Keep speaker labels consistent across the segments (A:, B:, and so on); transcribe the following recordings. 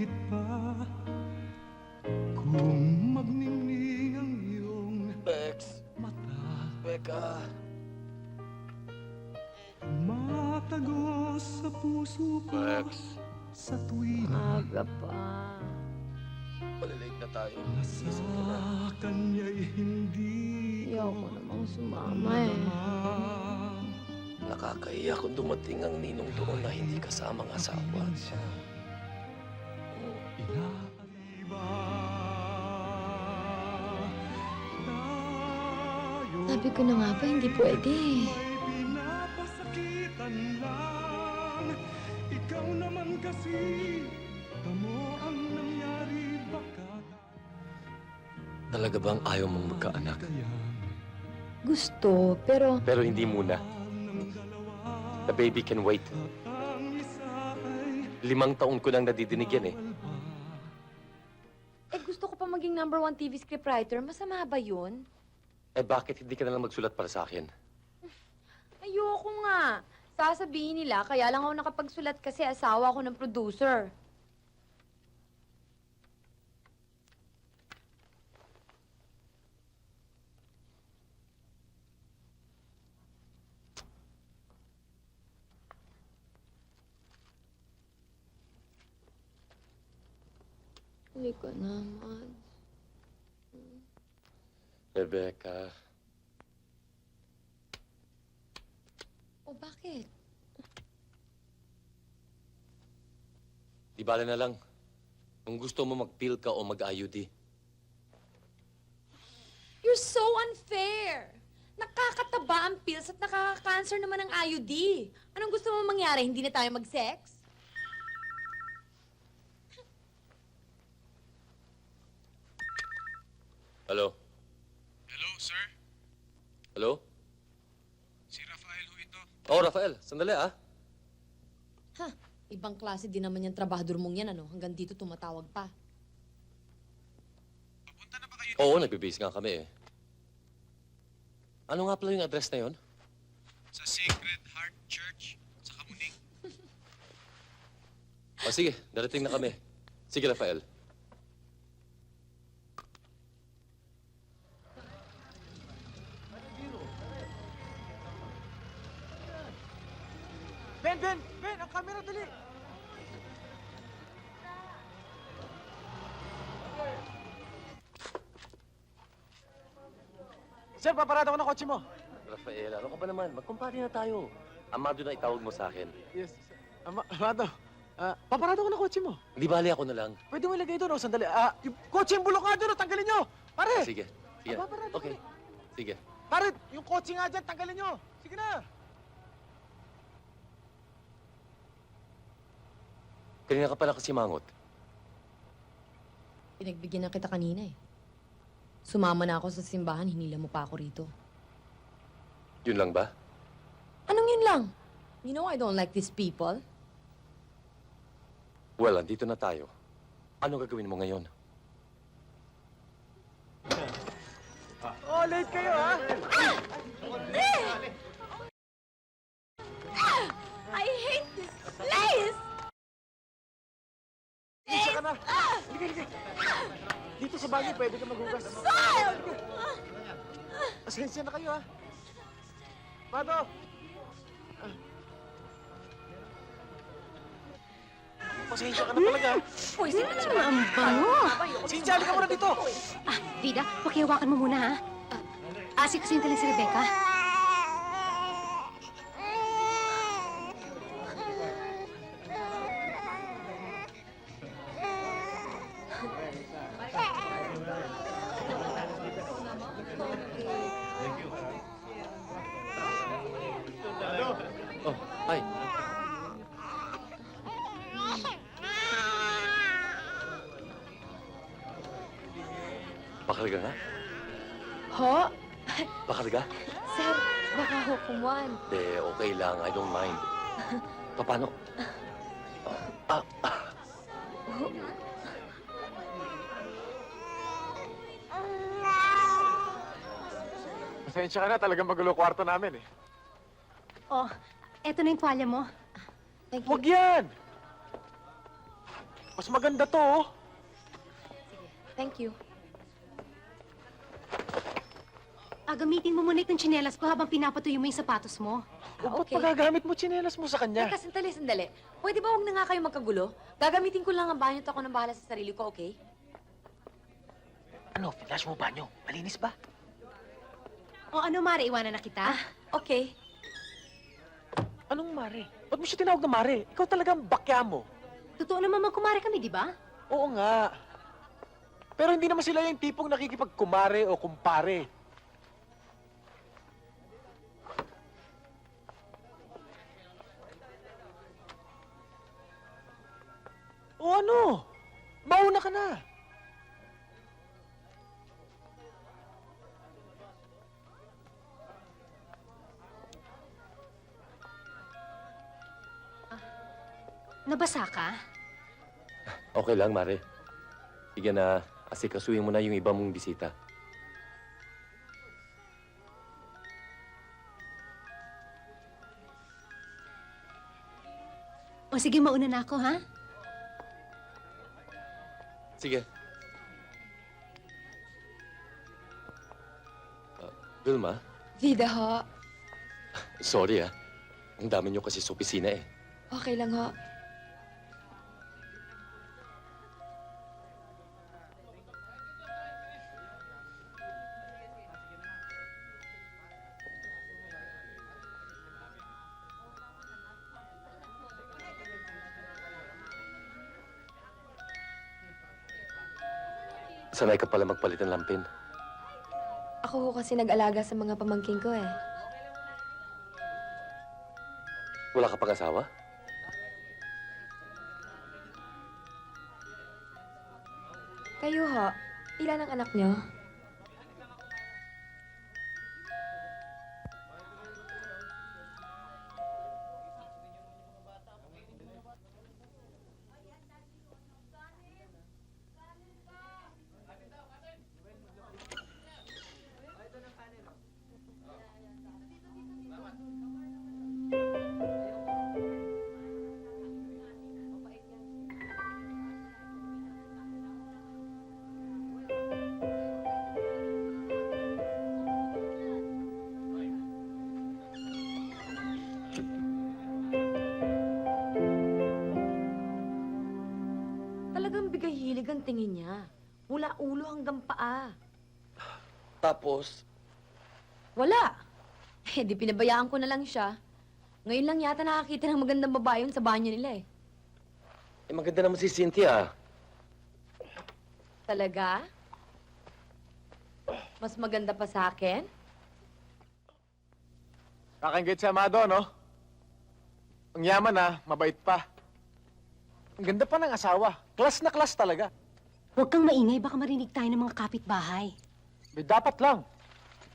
A: mahigit pa kung magningning ang iyong
B: Bex,
A: mata.
B: Becca.
A: Matagos sa puso ko
B: Bex,
A: sa tuwing
C: Aga pa.
B: malilate na tayo.
A: sa kanya'y hindi
C: Ayoko namang sumama eh.
A: madama.
B: Nakakahiya kung dumating ang ninong doon na hindi kasama ng asawa.
A: Siya inaaliba tayo.
C: Sabi ko na nga ba, hindi pwede.
A: May pinapasakitan lang. Ikaw naman kasi tamo ang nangyari baka
B: Talaga bang ayaw mong magkaanak?
C: Gusto, pero
B: Pero hindi muna. The baby can wait. 5 taon ko nang nadidinig yan eh.
C: gusto ko pa maging #1 TV scriptwriter. Masama ba yun?
B: Eh bakit hindi ka na lang magsulat para sa akin?
C: Ayoko nga. Sasabihin nila, kaya lang ako nakapagsulat kasi asawa ko ng producer. Halika naman.
B: Rebecca,
C: O bakit?
B: di bala na lang. Kung gusto mo mag-pill ka o mag-IUD.
C: You're so unfair! Nakakataba ang pills at nakaka-cancer naman ang IUD. Anong gusto mo mangyari? Hindi na tayo mag-sex?
B: Hello?
D: Hello, sir?
B: Hello?
D: Si Rafael ho ito.
B: Oh, Rafael. Sandali ah.
C: Ha? Ibang klase din naman yung trabahador mong yan, ano? Hanggang dito tumatawag pa.
D: Papunta na ba kayo?
B: Oo, nagbibase nga kami eh. Ano nga pala yung address na yon?
D: Sa Sacred Heart Church sa Kamuning.
B: O sige, darating na kami. Sige, Rafael.
E: Ben! Ben! Ang camera, dali! Sir, paparada ko ng kotse mo.
B: Rafael, ano ka ba naman? Magkumpare na tayo. Amado na itawag mo sa akin.
E: Yes, sir. Amado, paparada ko ng kotse mo.
B: Di bali ako na lang.
E: Pwede mo ilagay doon, sandali. Yung kotse yung bulok nga doon, tanggalin nyo! Pare!
B: Sige, sige.
E: Paparada ko
B: Okay,
E: eh.
B: sige.
E: Pare, yung kotse nga dyan, tanggalin nyo! Sige na!
B: Kanina ka pala kasi mangot.
C: Pinagbigyan na kita kanina eh. Sumama na ako sa simbahan, hinila mo pa ako rito.
B: Yun lang ba?
C: Anong yun lang? You know I don't like these people.
B: Well, andito na tayo. Ano gagawin mo ngayon?
E: Oh, late kayo, ha?
C: I hate this place!
E: Isa ka na. Halika. Dito sa bagay, pwede ka maghugas.
C: Soil!
E: Pasensya na kayo, ha? Mado! Pasensya ka na talaga.
F: Uy, sino naman ang bango?
E: Sinja, halika muna dito!
F: Vida, pakihawakan mo muna, ha? Asikasuhin ka lang si Rebecca.
B: Oh, hi. Pakarga nga?
C: Ho?
B: Pakarga?
C: Sir, baka ho kumuan.
B: Okay lang. I don't mind. Paano?
E: Pasensya ka na, talagang magulo kwarto namin, eh.
F: Oh, eto na yung tuwalya mo.
C: Thank you.
E: Huwag yan! Mas maganda to, oh.
C: Thank you.
F: Gamitin mo muna itong tsinelas ko habang pinapatuyo mo yung sapatos mo.
E: Ba't
C: Okay.
E: magagamit mo tsinelas mo sa kanya?
C: Teka, sandali. Pwede ba huwag na nga kayo magkagulo? Gagamitin ko lang ang banyo at ako nang bahala sa sarili ko, okay?
E: Ano, flash mo banyo? Malinis ba?
F: O ano, Mare, iwanan na kita?
C: Okay.
E: Anong Mare? Ba't mo siya tinawag na Mare? Ikaw talagang bakya mo.
F: Totoo naman magkumare kami, di ba?
E: Oo nga. Pero hindi naman sila yung tipong nakikipagkumare o kumpare. O ano? Mauna ka na.
F: Nabasa ka?
B: Okay lang, Mare. Sige na, asikasuhin mo na yung iba mong bisita.
F: O sige, mauna na ako, ha?
B: Sige. Vilma,
C: Vida ho.
B: sorry Ang dami niyo kasi sa opisina eh.
C: Okay lang ho.
B: Sanay ka pala magpalit ng lampin.
C: Ako ho kasi nag-alaga sa mga pamangking ko eh.
B: Wala ka pang asawa?
C: Kayo ho, ilan ang anak nyo? Talagang bigay-hilig ang tingin niya. Mula ulo hanggang paa.
B: Tapos,
C: Wala. Eh, di pinabayaan ko na lang siya. Ngayon lang yata nakakita ng magandang babae yun sa banyo nila eh.
B: maganda naman si Cynthia.
C: Talaga? Mas maganda pa sa akin?
E: Kakangget si Amado, no? Ang yaman mabait pa. Ang ganda pa ng asawa. Class na class talaga.
F: Huwag kang maingay, baka marinig tayo ng mga kapitbahay.
E: Dapat lang.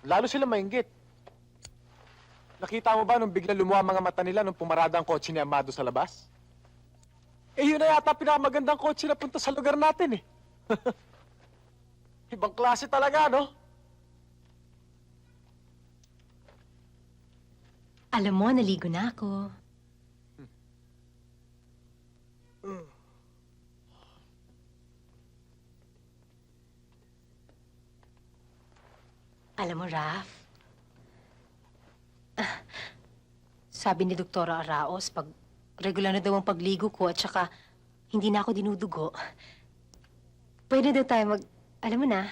E: Lalo sila mainggit. Nakita mo ba nung bigla lumuha ang mga mata nila nung pumarada ang kotse ni Amado sa labas? Eh, yun na yata pinakamagandang kotse na punta sa lugar natin eh. Ibang klase talaga, no?
F: Alam mo, naligo na ako. Alam mo, Raf, sabi ni Doktora Araos, pag regular na daw ang pagligo ko at saka hindi na ako dinudugo, pwede daw tayo alam mo na.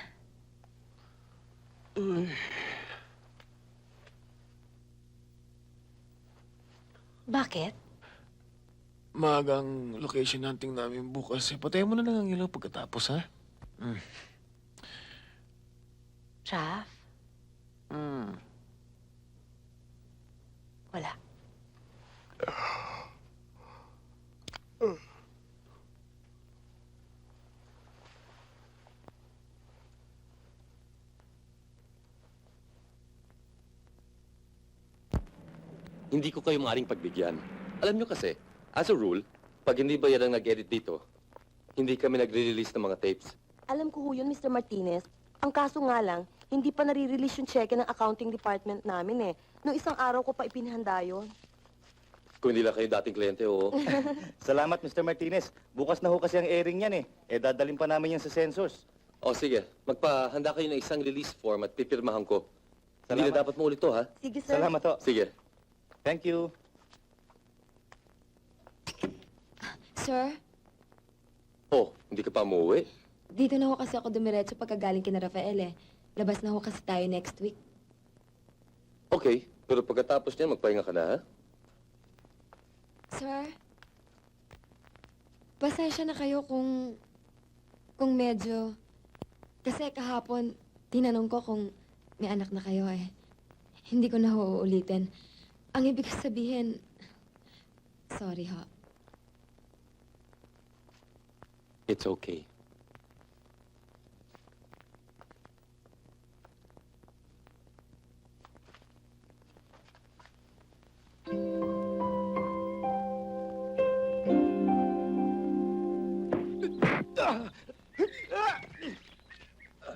F: Bakit?
E: Magang location hunting namin bukas. Patayin mo na lang ang ilaw pagkatapos, ha?
F: Raf? Wala.
B: Hindi ko kayo maaring pagbigyan. Alam nyo kasi, as a rule, pag hindi ba yan ang nag-edit dito, hindi kami nagre-release ng mga tapes.
G: Alam ko ho yun, Mr. Martinez. Ang kaso nga lang, hindi pa nare-release yung cheque ng accounting department namin eh. Noong isang araw ko pa ipinahanda yun.
B: Kung hindi lang kayo dating kliyente, oo.
H: Salamat, Mr. Martinez. Bukas na ho kasi ang airing yan eh. Dadalhin pa namin yan sa sensors.
B: O sige, magpahanda kayo ng isang release form at pipirmahan ko. Hindi
H: Salamat.
B: na dapat mo ulit to, ha?
G: Sige, sir.
H: Salamat ho.
B: Sige.
H: Thank you.
C: Sir,
B: Oh, hindi ka pa umuwi?
C: dito na ho kasi ako dumiretso pagkagaling kina Rafael eh. Labas na ho kasi tayo next week.
B: Okay, pero pagkatapos niyan, magpahinga ka na, ha?
C: Sir, pasensya na kayo kung medyo... Kasi kahapon, tinanong ko kung may anak na kayo eh. Hindi ko na ho uulitin. Ang ibig sabihin, sorry ho.
B: It's okay.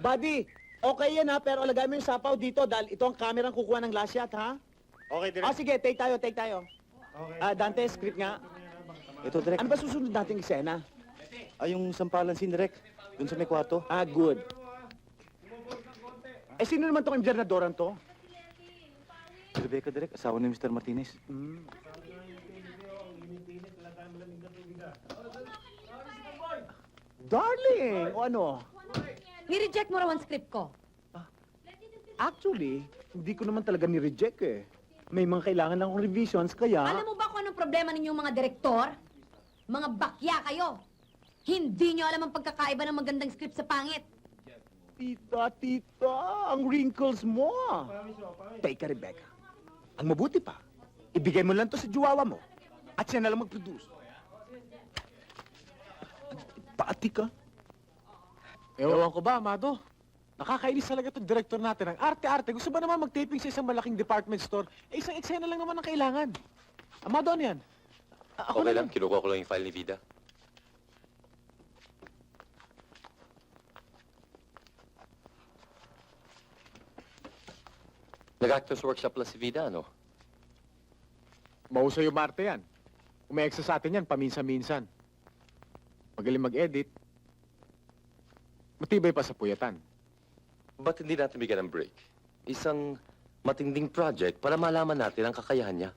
I: Buddy, okay yan ha, pero alagay mo yung sapaw dito dahil ito ang kamerang kukuha ng last shot, ha?
H: Okay, Direk.
I: Ah, sige, take tayo, take tayo. Dante, script nga.
H: Ito, Direk.
I: Ano ba susunod nating eksena?
H: Yung sampalan si Direk. Dun sa may kwarto.
I: Good. Sino naman tong imbyernadoran to?
H: Si Rebecca, Direk. Asawa ni Mr. Martinez.
I: Darling, o ano?
C: Ni-reject mo raw ang script ko.
I: Actually, hindi ko naman talaga ni-reject eh. May mga kailangan lang akong revisions, kaya...
C: Alam mo ba kung anong problema ninyong mga direktor? Mga bakya kayo. Hindi nyo alam ang pagkakaiba ng magandang script sa pangit.
I: Tita, ang wrinkles mo. Teka, Rebecca. Ang mabuti pa, ibigay mo lang to sa juwawa mo at siya na lang mag-produce. Paati ka. Ewan ko ba, Amado? Nakakainis talaga itong director natin. Ang arte-arte. Gusto ba naman mag-taping sa isang malaking department store? Isang eksena lang naman ang kailangan. Amado, ano yan? Ako
B: Okay
I: na
B: lang, kinukuha ko lang yung file ni Vida. Nag-actors workshop lang si Vida, ano?
E: Mahusay yung Marte yan. Umeksa sa atin yan, paminsan-minsan. Magaling mag-edit. Matibay pa sa puyatan.
B: Ba't hindi natin bigyan ng break? Isang matinding project para malaman natin ang kakayahan niya.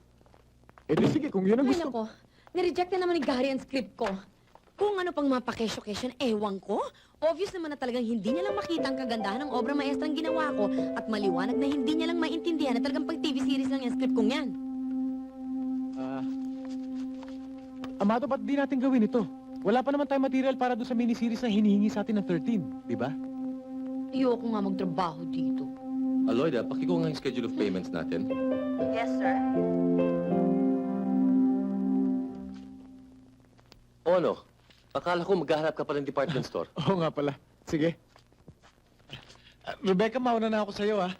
E: Eh di sige, kung yun ang
C: Ay
E: gusto.
C: nako, nireject na naman ni Gary ang script ko. Kung ano pang mga pakesyo-kesyon, ewan ko. Obvious naman na talagang hindi niya lang makita ang kagandahan ng obra maestrang ginawa ko at maliwanag na hindi niya lang maintindihan na talagang pag TV series lang yung script kong yan.
E: Amado, ba't di natin gawin ito? Wala pa naman tayong material para doon sa miniseries na hinihingi sa atin ng 13, di ba?
C: Ayoko nga magtrabaho dito.
B: Aloyda, pakiko nga yung schedule of payments natin.
G: Yes, sir.
B: O ano? Akala ko maghahanap ka pa ng department store.
E: Oo nga pala. Sige. Rebecca, mauna na ako sa'yo, ha?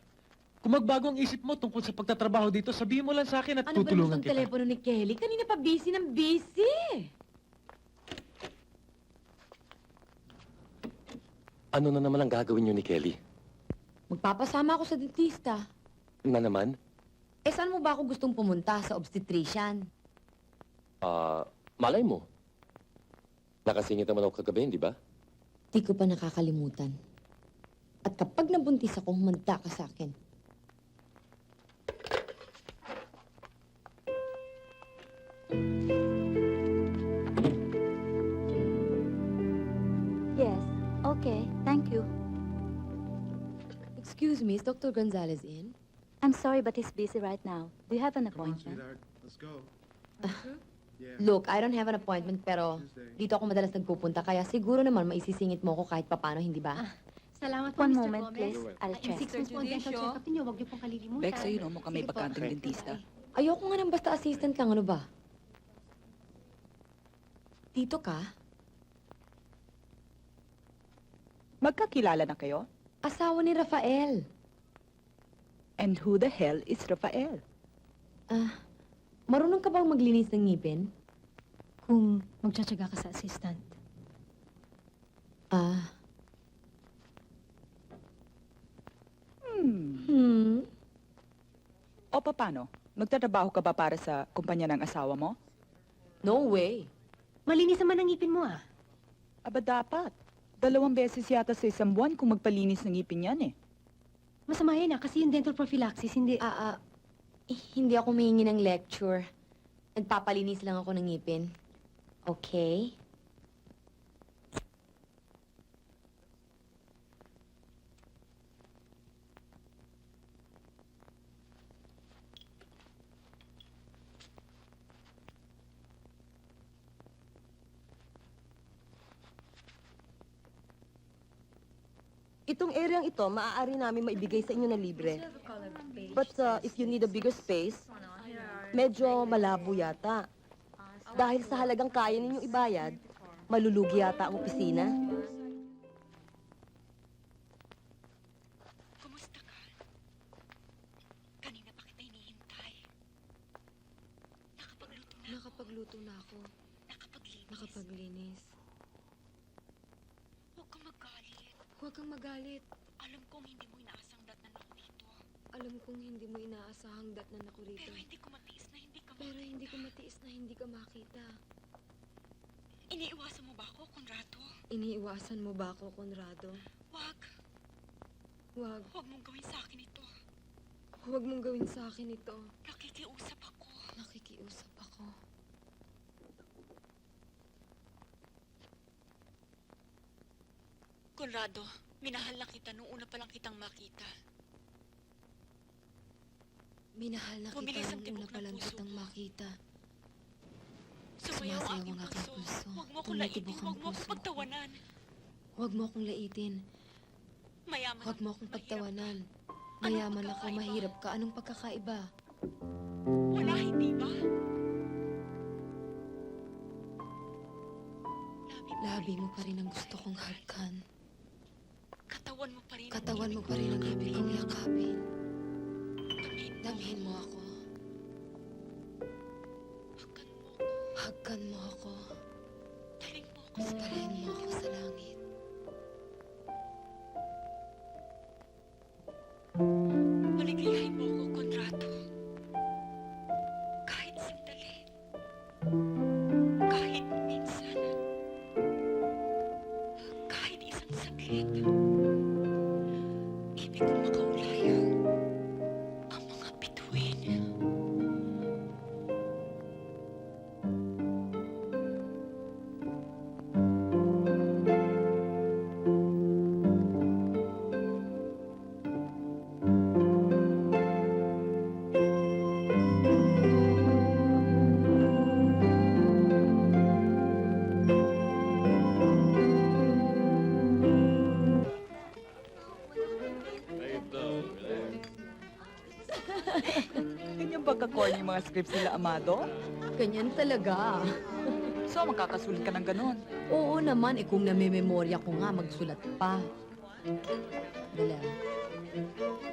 E: Kung magbago ang isip mo tungkol sa pagtatrabaho dito, sabihin mo lang sa akin at
C: Ano ba
E: tutulungan
C: naman
E: kita.
C: telepono ni Kelly? Kanina pa busy ng busy.
B: Ano na naman ang gagawin niyo ni Kelly?
C: Magpapasama ako sa dentista.
B: Na naman?
C: Eh, saan mo ba ako gustong pumunta? Sa obstetrician?
B: Malay mo. Nakasingit naman ako kagabi, di ba?
C: Di ko pa nakakalimutan. At kapag nabuntis ako, humanda ka sa akin.
G: Yes. Okay. Thank you.
C: Excuse me, is Dr. Gonzalez in?
G: I'm sorry, but he's busy right now. Do you have an appointment?
C: Look, I don't have an appointment, pero dito ako madalas nagpupunta, kaya siguro naman maisisingit mo ko kahit papano, hindi ba?
F: Salamat po,
G: One
F: Mr.
G: moment,
F: Gomez.
G: please. I'll
F: Ay,
G: check.
F: 6 months po ang dental check-up niyo. Huwag niyo pong kalilimutan.
J: Bex, ayun o, mukhang may
F: Sige po.
J: bakanteng dentista.
C: Ayoko nga nang basta assistant lang, ano ba? Dito ka?
J: Magkakilala na kayo?
C: Asawa ni Rafael.
J: And who the hell is Rafael?
C: Marunong ka bang maglinis ng ngipin?
F: Kung magtsatsaga ka sa assistant.
J: Hmm.
C: Hmm?
J: O paano? Magtatrabaho ka ba para sa kumpanya ng asawa mo?
G: No way.
F: Malinis naman ang ngipin mo ah.
J: Aba dapat. 2 beses yata sa isang buwan kung magpalinis ng ngipin yan eh.
F: Masama yan ah, kasi yung dental prophylaxis, hindi...
C: Hindi ako humingi ng lecture. Nagpapalinis lang ako ng ngipin. Okay?
G: Itong areang ito, maaari namin maibigay sa inyo na libre. But if you need a bigger space, medyo malabo yata. Dahil sa halagang kaya ninyong ibayad, malulugi yata ang opisina.
F: Kumusta ka? Kanina pa kita hinihintay.
C: Nakapagluto na ako. Nakapaglinis.
F: Huwag kang magalit.
C: Huwag kang magalit.
F: Alam kong hindi mo inaasang datnan ako dito.
C: Alam kong hindi mo inaasahang datnan ako rito.
F: Pero hindi ko matiis na hindi ka
C: Pero hindi ko matiis na hindi ka makita.
F: Iniiwasan mo ba ako, Conrado?
C: Iniiwasan mo ba ako, Conrado?
F: Wag.
C: Huwag.
F: Huwag mong gawin sa akin ito.
C: Huwag mong gawin sa akin ito.
F: Nakikiusap ako.
C: Nakikiusap ako.
F: Conrado, minahal na kita nung una pa lang kitang makita.
C: Minahal na
F: Bumilis
C: kita
F: ang
C: nung
F: tibok
C: una pa
F: ng
C: lang
F: puso
C: kitang
F: ko.
C: makita.
F: Sumayaw ang aking puso. Huwag mo akong laitin,
C: Tumitibok ang
F: huwag mo akong
C: puso ko.
F: pagtawanan.
C: Huwag mo akong laitin.
F: Mayaman
C: Huwag mo akong pagtawanan. Mayaman ako, mahirap ka. Anong pagkakaiba?
F: Wala, hindi ba?
C: Labi mo pa rin ang gusto kong hagkan.
F: Katawan mo pa rin.
C: Katawan mo pa rin ang ibig kong yakapin. Damhin mo ako. Hagkan mo ako. Dalhin mo ako sa langit.
F: Maligayahin mo ako, Conrado. Kahit sandali. Kahit minsan. Kahit isang saglit. Ibig kong makaulaya ang mga bituin.
J: Ganyan ba ka-corny yung mga scripts nila, Amado?
C: Ganyan talaga.
J: So, makakasulit ka ng ganon.
C: Oo naman, kung namimemorya ko nga, magsulat pa. Dala.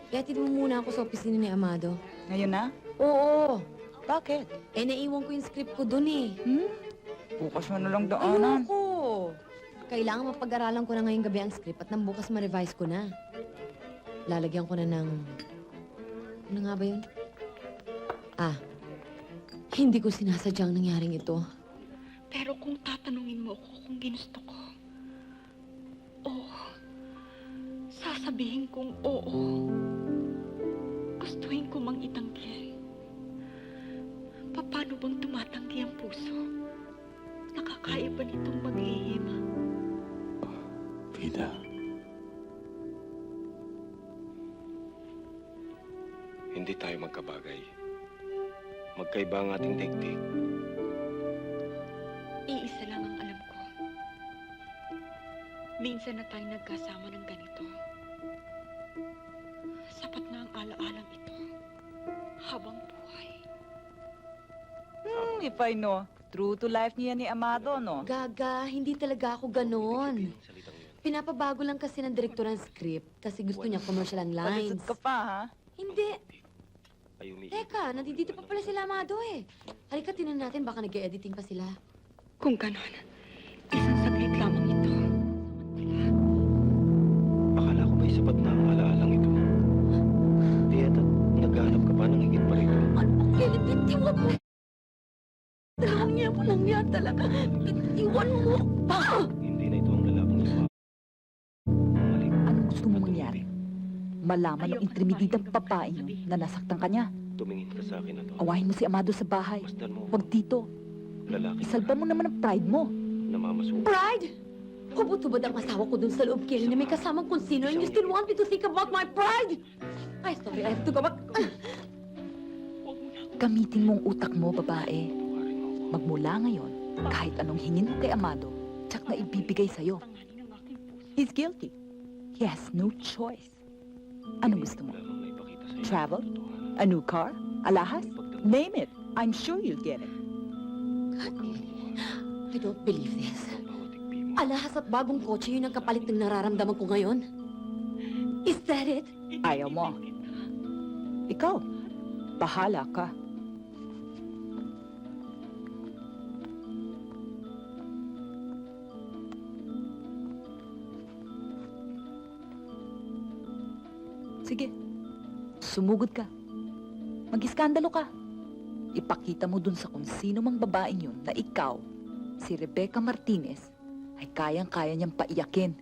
C: Ihatid mo muna ako sa opisina ni Amado.
J: Ngayon na?
C: Oo.
J: Bakit?
C: Naiwan ko yung script ko dun eh.
J: Bukas mo na lang daanan.
C: Ayoko. Kailangan mapag-aralan ko na ngayong gabi ang script at nang bukas ma-revise ko na. Lalagyan ko na ng... Ano nga ba yun? Hindi ko sinasadyang nangyaring ito.
F: Pero kung tatanungin mo ako kung ginusto ko, oo. Sasabihin kong oo. Gustuhin ko mang itanggi. Paano bang tumatanggi ang puso? Nakakaya ba nitong maglihim?
B: Vida. Hindi tayo magkabagay. Magkaiba ang ating daigdig.
F: Iisa lang ang alam ko. Minsan na tayo nagkasama ng ganito. Sapat na ang alaalang ito. Habang buhay.
J: If I know. True to life niya ni Amado, no?
C: Gaga, hindi talaga ako ganon. Pinapabago lang kasi ng direktor ng script kasi gusto niya commercial ang lines.
J: Palisod ka pa, ha?
C: Hindi. Teka, nandito pa pala sila Amado eh. Halika, tinan natin, baka nag-editing pa sila.
F: Kung ganon, isang saglit lamang ito.
B: Akala ko ba'y sapat na ang alaalang ito? Di yata naghahanap ka pa ng higit pa rito.
C: Ano
G: Kaya mo lang yan talaga. Iwan mo pa!
H: Hindi na ito ang lalaking iwa.
J: Anong gusto mo mangyari? Malaman ng intrimididang babaeng yun na nasaktan ka niya.
H: Tumingin ka sa akin, Adon.
J: Awahin mo si Amado sa bahay.
H: Masdan mo
J: Huwag dito.
H: lalaki
J: Isalba mo naman ang pride mo.
H: na mamasuko.
G: Pride? Hubot-hubad ang asawa ko dun sa loob, Kelly, na may kasamang kung sino, and you still want me to think about my pride? Ay, sorry, I have to go back.
J: Gamitin mo ang utak mo, babae. Magmula ngayon, kahit anong hingin mo kay Amado, tsak na ibibigay sa'yo. He's guilty. He has no choice. Anong gusto mo?
H: Lamang na ipakita sa'yo.
J: Travel? A new car? Alahas? Name it. I'm sure you'll get it.
G: I don't believe this. Alahas at bagong kotse yun ang kapalit ng nararamdaman ko ngayon. Is that it?
J: Ayaw mo. Ikaw, bahala ka. Sige, sumugod ka. Mag-iskandalo ka. Ipakita mo dun sa kung sino mang babaeng yun na ikaw, si Rebecca Martinez, ay kayang-kaya niyang paiyakin.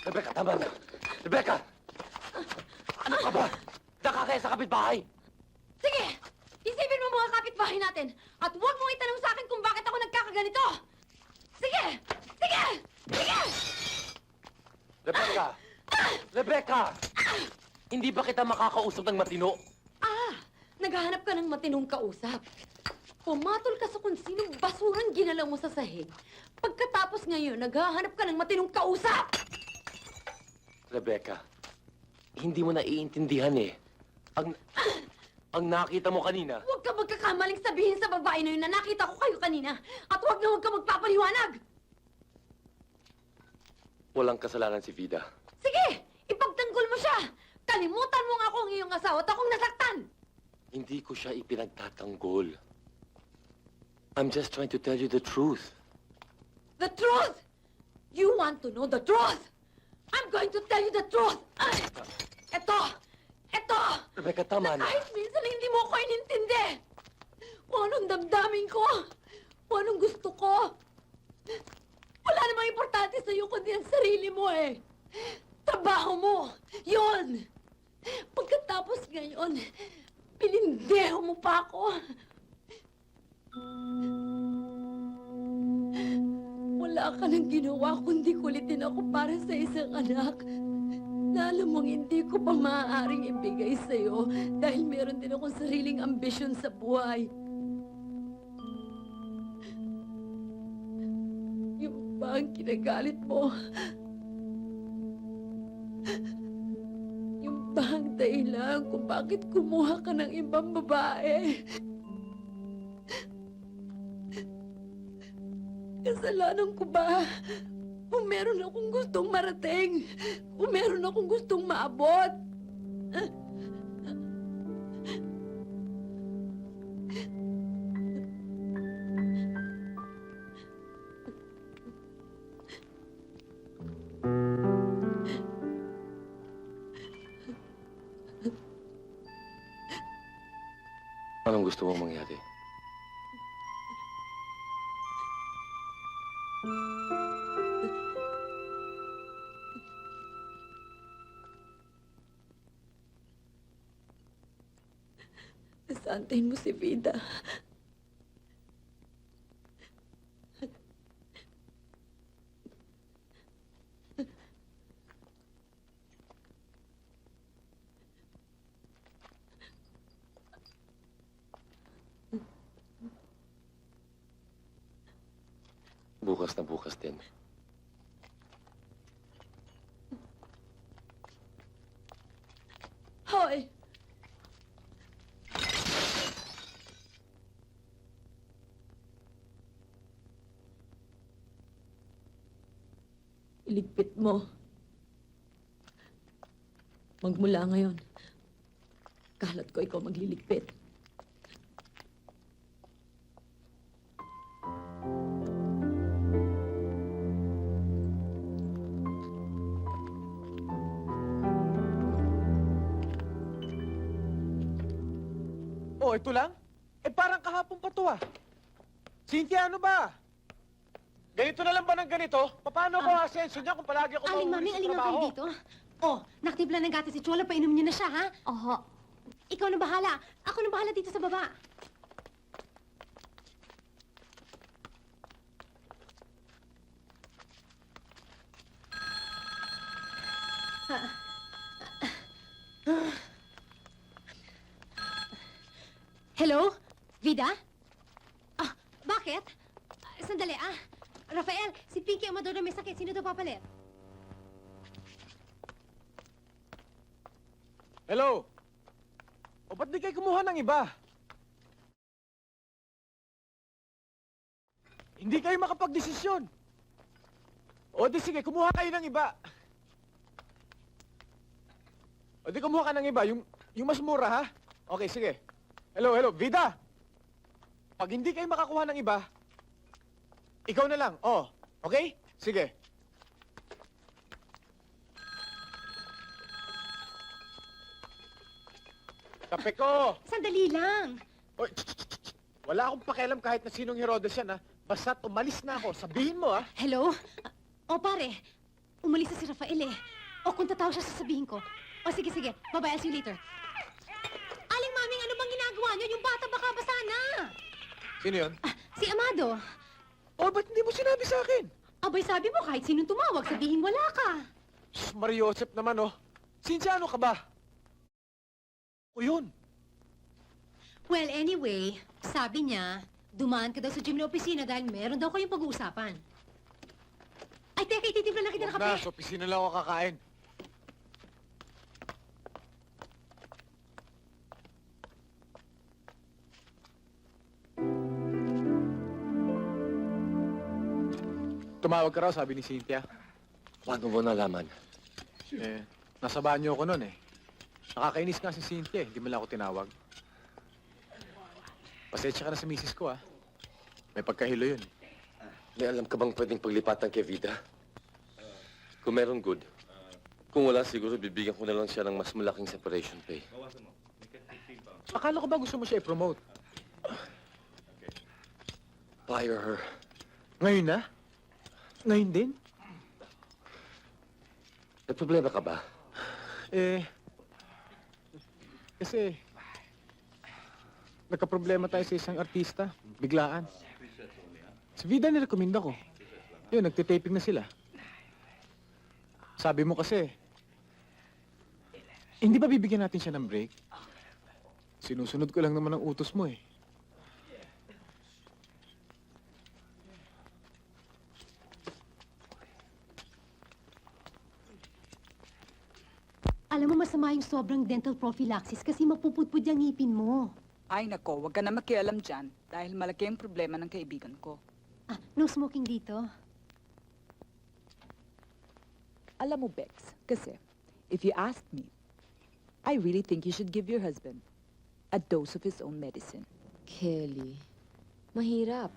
B: Rebecca, tama na. Rebecca! Ano ka ba? Nakakaya sa kapitbahay!
G: Sige! Isipin mo mga kapitbahay natin at huwag mong itanong sa akin kung bakit ako nagkakaganito! Sige! Sige! Sige!
B: Rebecca! Rebecca! Hindi ba kita makakausap ng matino?
G: Naghahanap ka ng matinong kausap. Pumatol ka sa kung sinong basurang ginalaw mo sa sahig. Pagkatapos ngayon, naghahanap ka ng matinong kausap!
B: Rebecca, hindi mo naiintindihan eh. Ang nakita mo kanina,
G: Huwag ka magkakamaling sabihin sa babae na yun na nakita ko kayo kanina. At huwag na huwag ka magpapaliwanag!
B: walang kasalanan si Vida.
G: Sige! Ipagtanggol mo siya! Kalimutan mo nga ako ang iyong asawa at akong nasaktan!
B: Hindi ko siya ipinagtatanggol. I'm just trying to tell you the truth.
G: The truth! You want to know the truth? I'm going to tell you the truth! Ito! Ito!
B: Rebecca, tama na.
G: Kahit minsan hindi mo ako inintindi! Kung anong damdamin ko! Kung anong gusto ko! Wala namang importante sa'yo kundi ang sarili mo eh! Trabaho mo! Yun! Pagkatapos ngayon, pinindeho mo pa ako! Wala ka nang ginawa kundi kulitin ako para sa isang anak na alam mong hindi ko pa maaaring ibigay sa'yo dahil meron din akong sariling ambisyon sa buhay. Yung ba ang kinagalit mo? Yung ba ang dahilan kung bakit kumuha ka ng ibang babae? Kasalanan ko ba? Kung meron akong gustong marating, kung meron akong gustong maabot.
B: Anong gusto mong mangyari?
G: Nasantayin mo si Vida.
B: Bukas na bukas din.
C: Hoy! Iligpit mo. Magmula ngayon, kalat ko ikaw magliligpit.
I: Oh, ito lang? Eh, parang kahapon pa to, ah. Cynthia, ano ba? Ganito na lang ba ng ganito? Paano ko asenso niya kung palagi ako
F: Aling,
I: mahuli
F: mami,
I: sa
F: aling
I: trabaho?
F: kayo dito. Oh, nakatibla ng gatas si Chola, painom niyo na siya, ha?
C: Oho.
F: Ikaw na bahala. Ako na bahala dito sa baba. Hello? Vida? Ah, bakit? Sandali, ah. Rafael, si Pinky Amador na may sakit. Sino daw papalit?
I: Hello? O ba't di kayo kumuha ng iba? Hindi kayo makapagdesisyon. O di sige, kumuha kayo ng iba. O di kumuha ka ng iba, yung mas mura, ha? Okay, sige. Hello, Vida! Pag hindi kayo makakuha ng iba, ikaw na lang, okay? Sige. Kape ko!
F: Sandali lang.
I: Oy, wala akong pakialam kahit na sinong Herodes yan, ha? Basta't umalis na ako, sabihin mo, ha?
F: Hello? O pare, umalis na si Rafael eh. O kung tatawa siya, sasabihin ko. O sige, bye-bye, I'll see you later. Aling maming, ano bang ginagawa niyo? Yung bata baka basa na.
I: Sino yun?
F: Ah, si Amado.
I: Oh, ba't hindi mo sinabi sa akin?
F: Abay, sabi mo kahit sinong tumawag, sabihin wala ka.
I: Sus, Mariosep naman, oh. Cynthia, ano ka ba? O yun.
F: Well, anyway, sabi niya, dumaan ka daw sa gym na opisina dahil meron daw kayong pag-uusapan. Ay, teka, ititimpla lang kita ng
I: Huwag
F: kape.
I: na, sa opisina lang ako kakain. Tumawag ka raw, sabi ni Cynthia.
B: Paano mo nalaman?
I: Eh, nasa banyo ko noon eh. Nakakainis nga si Cynthia, hindi mo lang ako tinawag. Pasensya ka na sa misis ko, ah. May pagkahilo yun.
B: May alam ka bang pwedeng paglipatan kay Vida? Kung meron good. Kung wala, siguro bibigyan ko na lang siya ng mas malaking separation pay.
I: Akala ko ba gusto mo siya i-promote?
B: Fire her.
I: Ngayon na? Ngayon din?
B: May problema ka ba?
I: Eh, kasi nagka-problema tayo sa isang artista, biglaan. Si Vida nirekomenda ko. Yun, nagtitaping na sila. Sabi mo kasi, hindi ba bibigyan natin siya ng break? Sinusunod ko lang naman ang utos mo eh.
F: Alam mo, masama yung sobrang dental prophylaxis kasi mapupudpud yung ngipin mo.
J: Ay nako, wag ka na makialam dyan dahil malaki ang problema ng kaibigan ko.
F: Ah, no smoking dito.
J: Alam mo, Bex, kasi if you ask me, I really think you should give your husband a dose of his own medicine.
C: Kelly, mahirap.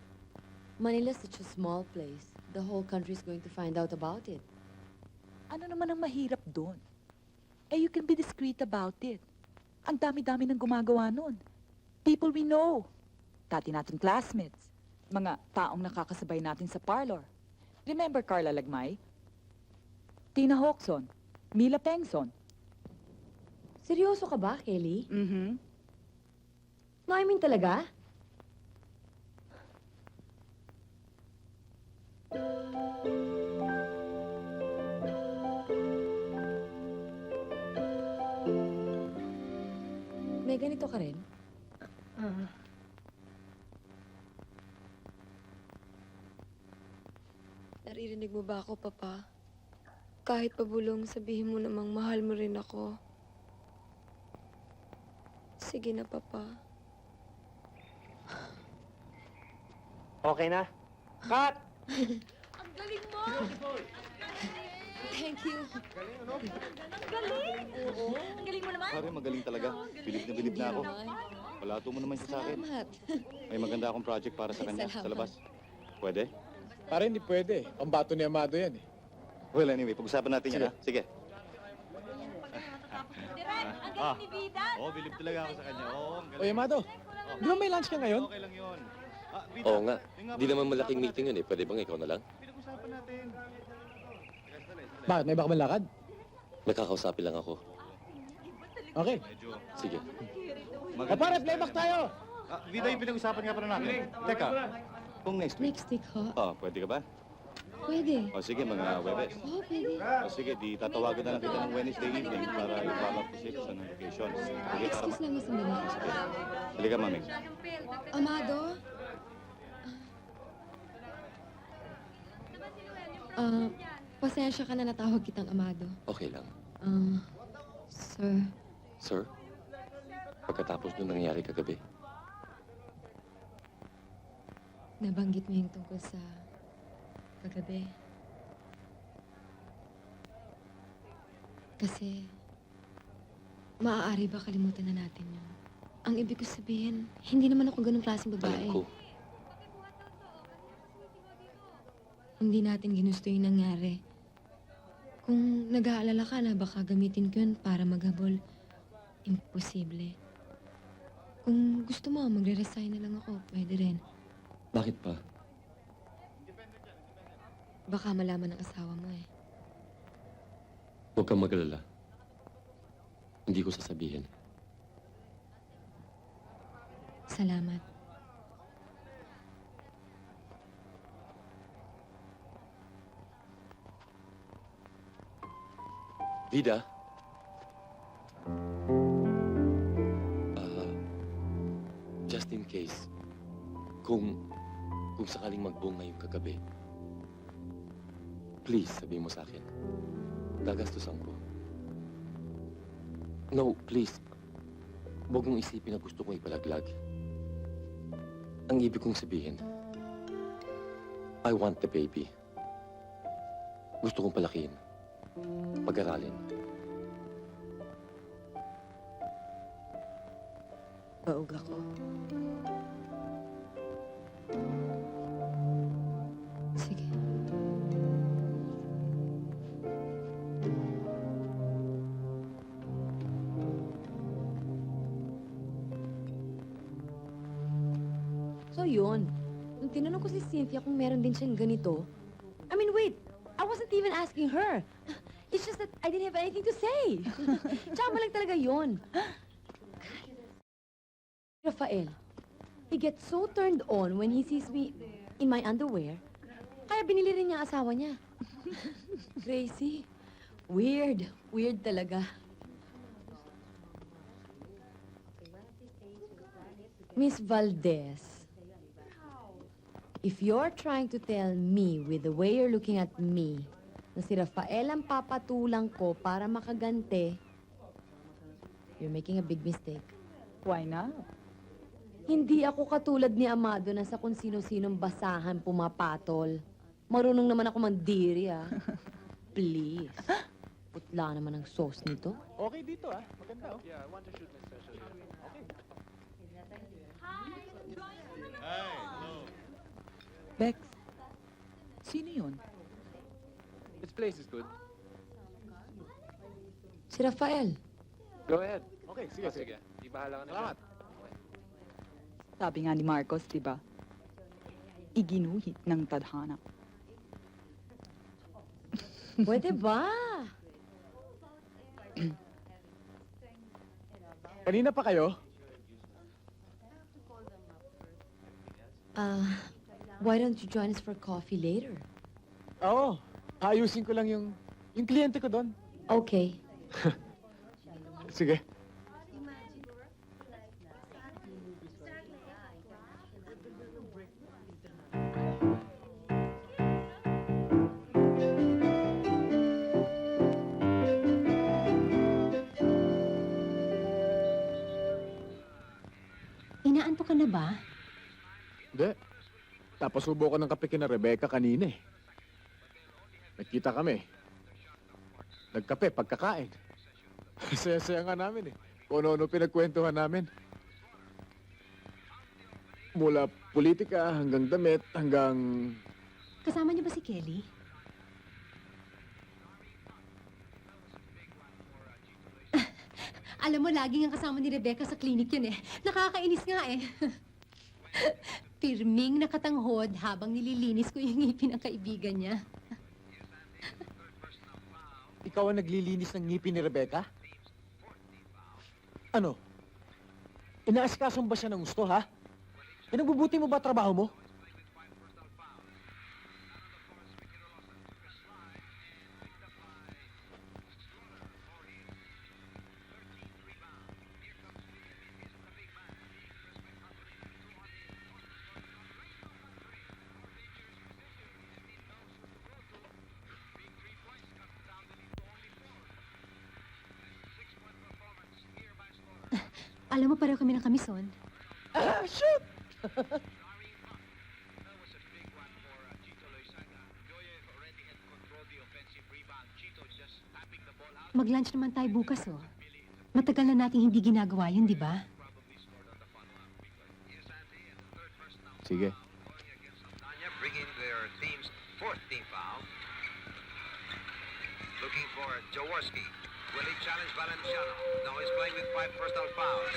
C: Manila's such a small place. The whole country's going to find out about it.
J: Ano naman ang mahirap doon? Eh, you can be discreet about it. Ang dami-dami ng gumagawa noon. People we know. Dati natin classmates. Mga taong nakakasabay natin sa parlor. Remember Carla Lagmay? Tina Hoxon? Mila Pengson?
C: Seryoso ka ba, Kelly?
J: Mm-hmm.
C: No, I mean talaga? May ganito ka rin? Naririnig mo ba ako, Papa? Kahit pabulong, sabihin mo namang mahal mo rin ako. Sige na, Papa.
E: Okay na? Cut!
C: Thank you.
H: Pare, magaling talaga. Bilib na bilib na ako. Palato mo naman siya sa akin.
C: Salamat.
H: May maganda akong project para sa kanya, sa
C: Salamat.
H: labas. Pwede?
E: Pare, hindi pwede. Pambato ni Amado yan eh.
H: Well, anyway, pag-usapan natin yan, ha? Sige.
G: Ang galing ni Vida.
H: Oo, bilib talaga ako sa kanya. Oo, ang
E: Oy, Amado, di ba may lunch ka ngayon?
H: Okay lang yun. Vita,
B: Oo nga.
H: yun nga
B: Di
H: ba?
B: naman malaking meeting yun eh. Pwede bang ikaw na lang?
H: Pinag-usapan natin.
E: Bakit? May baka malakad?
B: May kakausapin lang ako.
E: Okay.
H: Medyo.
B: Sige.
E: O pare, playback tayo!
H: Vida, yung pinag-usapan nga pala natin. Teka, kung next week.
C: Next week, ho?
H: Pwede ka ba?
C: Pwede.
H: O sige, mga Webes.
C: Oo, pwede.
H: O sige, di tatawagan na lang kita ng Wednesday evening para i-follow up ko siya sa notification. Sige, para
C: Excuse lang, Miss Sandali.
H: Sige. Halika, mamig.
C: Amado? Pasensya ka na natawag kitang Amado.
B: Okay lang.
C: Sir,
B: Sir, pagkatapos nung nangyari kagabi,
C: nabanggit mo yung tungkol sa kagabi. Kasi, maaari ba kalimutan na natin yun? Ang ibig ko sabihin, hindi naman ako ganung klaseng babae.
B: alam ko,
C: Hindi natin ginusto yung nangyari. Kung nag-aalala ka na baka gamitin ko yun para maghabol, imposible. Kung gusto mo, magre-resign na lang ako. Pwede rin.
B: bakit pa?
C: Baka malaman ng asawa mo eh.
B: Huwag kang magalala. Hindi ko sasabihin.
C: Salamat.
B: Vida? Just in case, kung sakaling magbunga yung kagabi, please, sabihin mo sa akin. Gagastusan ko. No, please. Huwag mong isipin na gusto kong ipalaglag. Ang ibig kong sabihin, I want the baby. Gusto kong palakihin. Pag-aralin.
G: Baog ako.
C: Sige.
G: So yun, nung tinanong ko si Cynthia kung meron din siyang ganito, I mean, wait, I wasn't even asking her. It's just that I didn't have anything to say. Tsaka lang talaga yun. Rafael, he gets so turned on when he sees me in my underwear, kaya binili rin niya ang asawa niya. Crazy. Weird. Weird talaga. Miss Valdez, if you're trying to tell me with the way you're looking at me na si Rafael ang papatulang ko para makagante, you're making a big mistake.
J: Why not?
G: Hindi ako katulad ni Amado na sa kung sino-sinong basahan pumapatol. Marunong naman ako mandiri, ah. Please. Putla naman ang sauce nito.
E: Okay dito maganda oh.
J: Bex, sino yun?
I: This place is good.
C: Si Rafael.
I: Go ahead.
E: Okay, sige, sige.
I: Di bahala ka na.
E: Salamat.
J: Sabi nga ni Marcos, di ba? Iginuhit ng tadhana.
G: Pwede ba?
E: Kanina pa kayo?
G: Why don't you join us for coffee later?
E: Oo. Ayusin ko lang yung kliyente ko doon.
G: Okay.
E: Sige.
F: Inaanto ka na ba?
I: Hindi. Napasubo ko ng kape kina Rebecca kanina eh. Nagkita kami. Nagkape pagkakain. Saya-saya nga namin eh. Kung ano-ano pinagkwentuhan namin. Mula politika hanggang damit hanggang...
F: Kasama niyo ba si Kelly? Alam mo, lagi nga kasama ni Rebecca sa clinic yun eh. Nakakainis nga eh. Pirming nakatanghod habang nililinis ko yung ngipin ng kaibigan niya.
I: Ikaw ang naglilinis ng ngipin ni Rebecca? Ano? Inaasikason ba siya ng gusto, ha? Pinagbubuti mo ba trabaho mo?
F: Alam mo, pareho kami ng kamison.
I: Ah, shoot!
F: Mag-lunch naman tayo bukas, oh. Matagal na nating hindi ginagawa yun, di ba?
I: Sige.
D: Bringing their team's fourth team foul. Looking for Jaworski. Will he challenge Valenciano? Now he's playing with 5 personal fouls.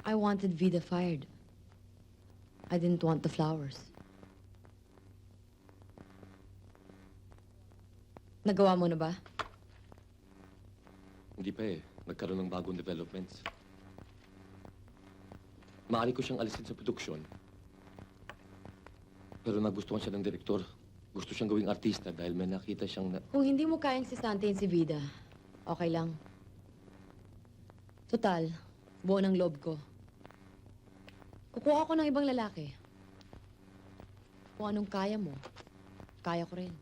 C: I wanted Vida fired. I didn't want the flowers. Nagawa mo na ba?
B: Hindi pa eh. Nagkaroon ng bagong developments. Maaari ko siyang alisin sa produksyon. Pero nagustuhan siya ng direktor. Gusto siyang gawing artista dahil may nakita siyang na...
C: Kung hindi mo kayang sisantayin si Vida, okay lang. Total, buo ng loob ko. Kukuha ako ng ibang lalaki. Kung anong kaya mo, kaya ko rin.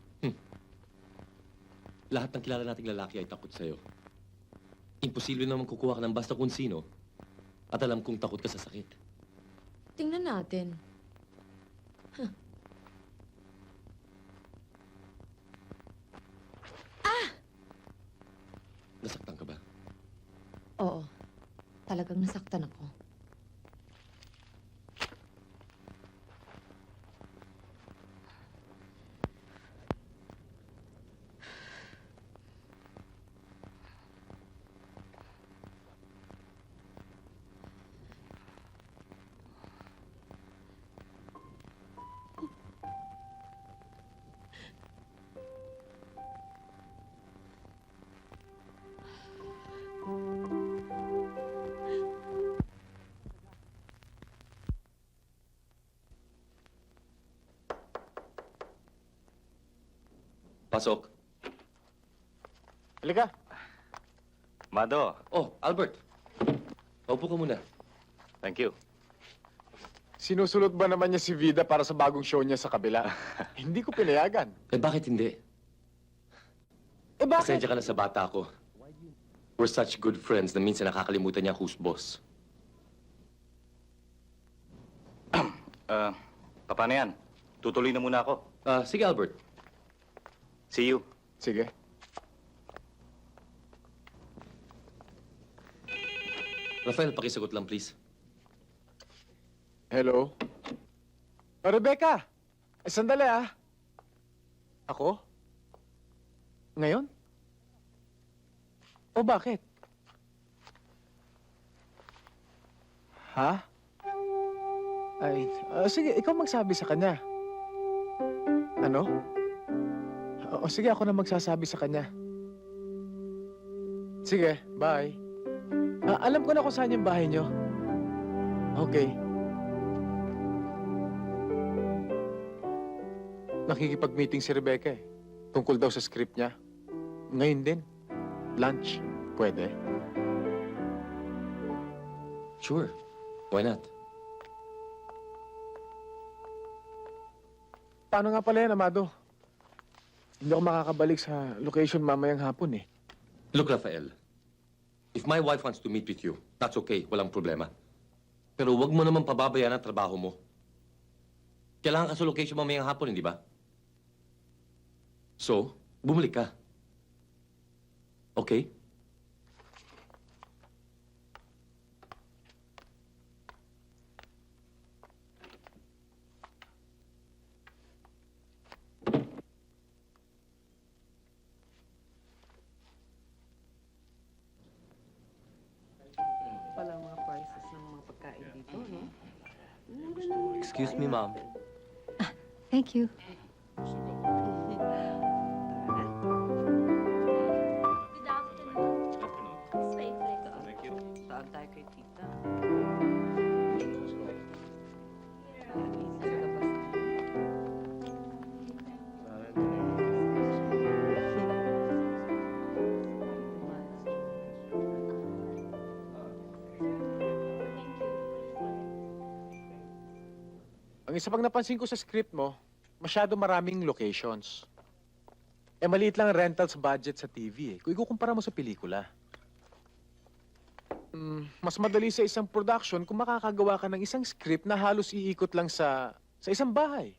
B: Lahat ng kilala nating lalaki ay takot sa'yo. Imposible naman kukuha ka ng basta kung sino. At alam kong takot ka sa sakit.
C: Tingnan natin.
B: Nasaktan ka ba?
C: Oo, talagang nasaktan ako.
B: Pasok.
I: Halika.
H: Mado,
B: Oh, Albert. Paupo ka muna.
H: thank you.
I: Sinusulot ba naman niya si Vida para sa bagong show niya sa kabila? Hindi ko pinayagan.
B: Eh, bakit hindi?
I: Eh bakit?
B: Pasensya ka na sa bata ko. We're such good friends na minsan nakakalimutan niya who's boss.
H: Paano yan? Tutuloy na muna ako.
B: Sige, Albert.
H: See you.
I: Sige.
B: Rafael, pakisagot lang, please.
I: Hello? Oh, Rebecca! Sandali ah. Ako? Ngayon? O bakit? Ha? Ay, sige, ikaw magsabi sa kanya. Ano? O sige, ako na magsasabi sa kanya. Sige, bye. Alam ko na kung saan yung bahay niyo. Okay. Nakikipag-meeting si Rebecca eh. Tungkol daw sa script niya. Ngayon din. Lunch. Pwede.
B: Sure. Why not?
I: paano nga pala yan, Amado? Hindi ako makakabalik sa location mamayang hapon eh.
B: Look, Rafael. If my wife wants to meet with you, that's okay. Walang problema. Pero wag mo naman pababayaan ang trabaho mo. Kailangan ka sa location mamayang hapon, hindi ba? So, bumalik ka. Okay?
G: Pala mga prices ng mga pagkain dito, no?
K: Excuse me, ma'am.
F: Thank you.
J: Saan tayo kay tita?
I: Ang isa pang napansin ko sa script mo, masyado maraming locations. Eh, maliit lang ang rentals budget sa TV eh. Kung ikukumpara mo sa pelikula. Mas madali sa isang production kung makakagawa ka ng isang script na halos iikot lang sa isang bahay.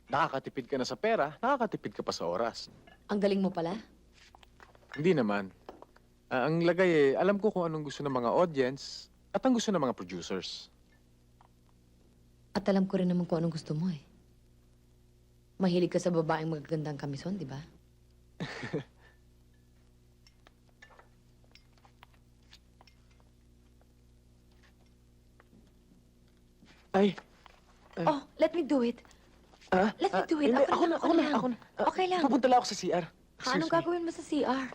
I: Nakakatipid ka na sa pera, nakakatipid ka pa sa oras.
C: Ang galing mo pala.
I: Hindi naman. Ang lagay alam ko kung anong gusto ng mga audience at ang gusto ng mga producers.
C: At alam ko rin naman kung anong gusto mo eh. Mahilig ka sa babaeng magagandang kamison, di ba?
I: Ay,
C: Oh, let me do it. Let me do it.
I: Hindi,
C: Ako lang.
I: ako na.
C: Okay lang.
I: Pupunta lang ako sa CR.
C: Anong
I: Excuse me.
C: gagawin mo sa CR?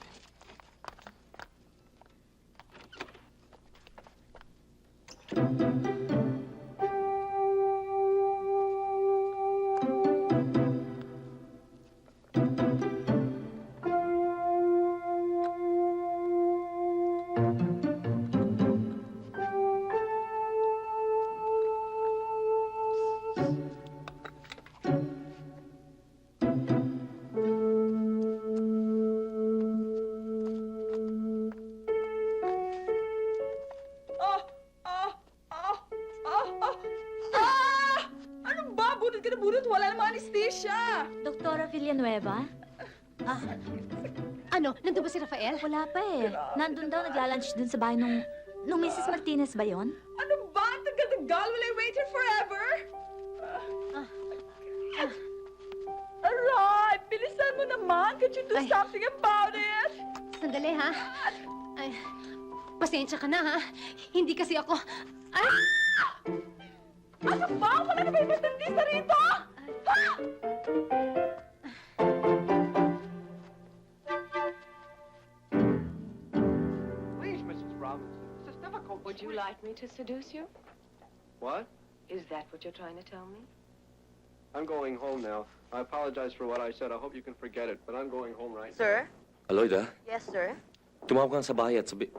J: Ano ba? Bunot ka na bunot. Wala namang anesthesia.
L: Doktora Villanueva?
F: Ano? Nandun ba si Rafael?
L: Wala pa eh. Nandun daw naglalunch dun sa bahay nung Mrs. Martinez ba yon?
J: Ano ba? Ang tagal-tagal. Will I waited forever? Aray! Bilisan mo naman. Can't you do something about it?
F: Sandali, ha? Ay, pasensya ka na, ha? Hindi kasi ako... Ay!
J: Ano ba? Wala na ba yung dentista rito? Ha?
K: Please, Mrs. Robinson. This is difficult.
G: Would you like me to seduce you?
K: What?
G: Is that what you're trying to tell me?
K: I'm going home now. I apologize for what I said. I hope you can forget it, but I'm going home right
G: Sir?
B: Aloyda,
G: Yes, sir.
B: tumawag ka sa bahay at sabi...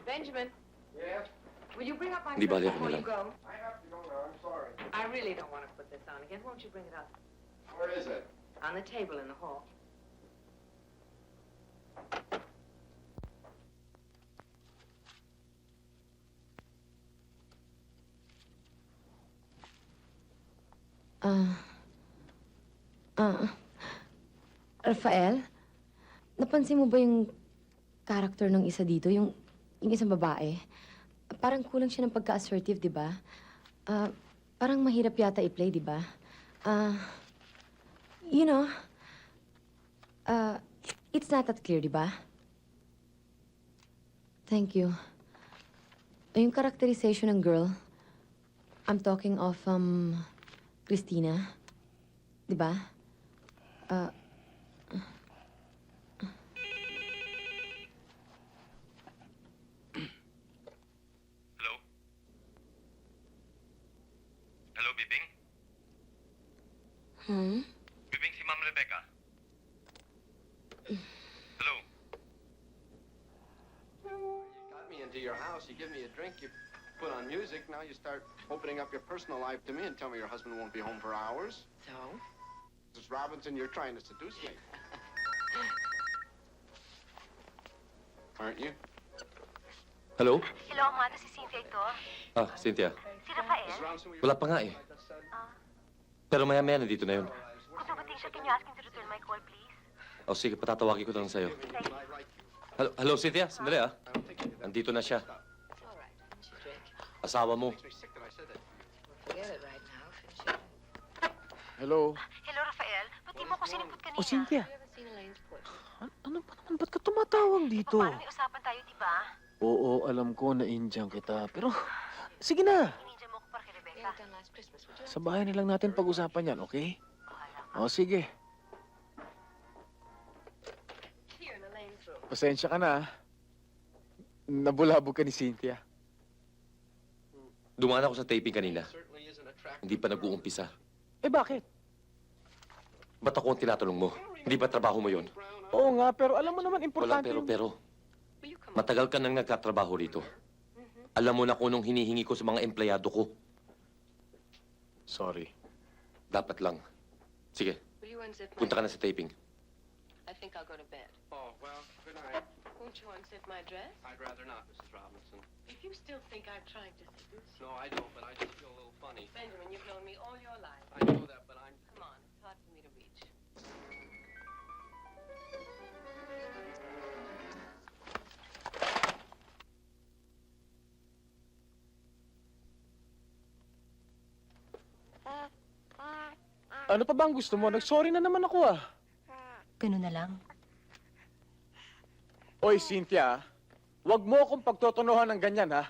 G: Benjamin.
K: Yes?
G: Will you bring up my
B: Di bali
G: dress
B: ako
G: before
B: na
G: you go?
K: I have to go now. I'm sorry.
G: I really don't want to put this on again. Won't you bring it up?
K: Where is it?
G: On the table in the hall.
C: Rafael, napansin mo ba yung character ng isa dito, yung isang babae? Parang kulang siya ng pagka-assertive, di ba? Parang mahirap yata i-play, di ba? You know, it's not that clear, di ba? Thank you. Yung characterization ng girl, I'm talking of, Christina. Di ba?
B: Hello? Hello, Bibing? Bibing, si Ma'am Rebecca. Hello?
K: You got me into your house. You give me a drink. You put on music. Now you start opening up your personal life to me and tell me your husband won't be home for hours.
G: So?
K: Mrs. Mrs. Robinson, you're trying to seduce me. Aren't you?
B: Hello?
F: Hello, Amado. Si Cynthia ito.
B: Ah, Cynthia.
F: Si Rafael.
K: Mrs. Robinson, will you...
B: Wala pa nga eh. Pero maya-maya nandito na yun.
F: Kung dumating siya, can you ask him to return my call, please?
B: O sige, patatawagin ko na lang sa'yo. Hello, Cynthia? Sandali ah. Nandito na siya. Asawa mo.
I: Hello?
F: Hello, Rafael. Ba't di mo ko sinipot kanina?
I: O, Cynthia. Ano ba naman? Ba't ka tumatawag dito?
F: Paano may usapan tayo, di ba?
I: Oo, alam ko na Indian kita. Pero, sige na.
F: Ininja mo ko para kay Rebecca.
I: Sa bahay na lang natin pag-usapan yan, okay? O, sige. Pasensya ka na, ah. Nabulabog ka ni Cynthia.
B: Dumaan ako sa taping kanina. Hindi pa nag-uumpisa.
I: Eh, bakit?
B: Ba't ako ang tinatanong mo? Hindi ba trabaho mo yun?
I: Oo nga, pero alam mo naman,
B: Wala
I: importante
B: pero. Matagal ka nang nagkatrabaho rito. Alam mo na kung anong hinihingi ko sa mga empleyado ko.
I: Sorry.
B: Dapat lang. Sige, punta ka na sa taping.
M: I think I'll go to bed.
K: Oh, well, good night.
M: Won't you unzip my dress?
K: I'd rather not, Mrs. Robinson.
M: If you still think I'm trying to seduce you.
K: No, I don't, but I just feel a little funny.
M: Benjamin, you've known me all your life.
K: I know that, but I'm...
M: Come on, it's hard for me to reach.
I: Ano pa ba ang gusto mo? Nag-sorry na naman ako, ah.
F: Ganun na lang.
I: Oy, Cynthia, wag mo akong pagtotonohan ng ganyan, ha?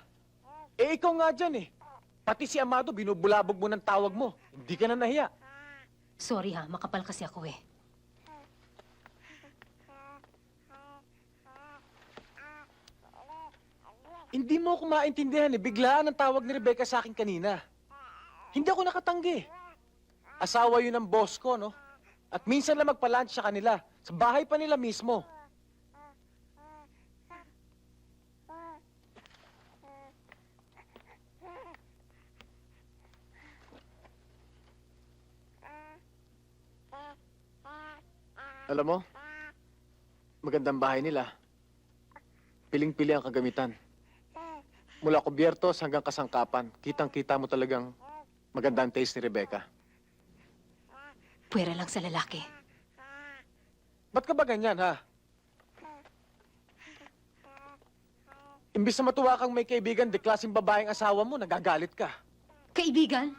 I: Eh, ikaw nga dyan, eh. Pati si Amado, binubulabog mo ng tawag mo. Hindi ka na nahiya.
F: Sorry ha, makapal kasi ako eh.
I: Hindi mo ako maintindihan, eh. Biglaan ang tawag ni Rebecca sa akin kanina. Hindi ako nakatanggi. Asawa yun ng boss ko, no? At minsan lang magpa-lunch sa kanila. Sa bahay pa nila mismo. Alam mo, magandang bahay nila. Piling-pili ang kagamitan. Mula kubyertos hanggang kasangkapan, kitang-kita mo talagang maganda ang taste ni Rebecca.
F: Pwera lang sa lalaki.
I: Ba't ka ba ganyan, ha? Imbis na matuwa kang may kaibigan, di klaseng babaeng asawa mo, nagagalit ka.
F: Kaibigan?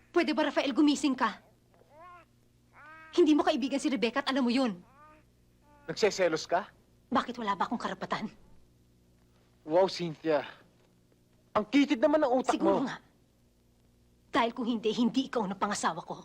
F: Pwede ba, Rafael, gumising ka? Hindi mo kaibigan si Rebecca at alam mo yun.
I: Nagseselos ka?
F: Bakit wala ba akong karapatan?
I: Wow, Cynthia. Ang kitid naman ng utak
F: Siguro
I: mo.
F: nga. Dahil kung hindi, hindi ikaw ang pangasawa ko.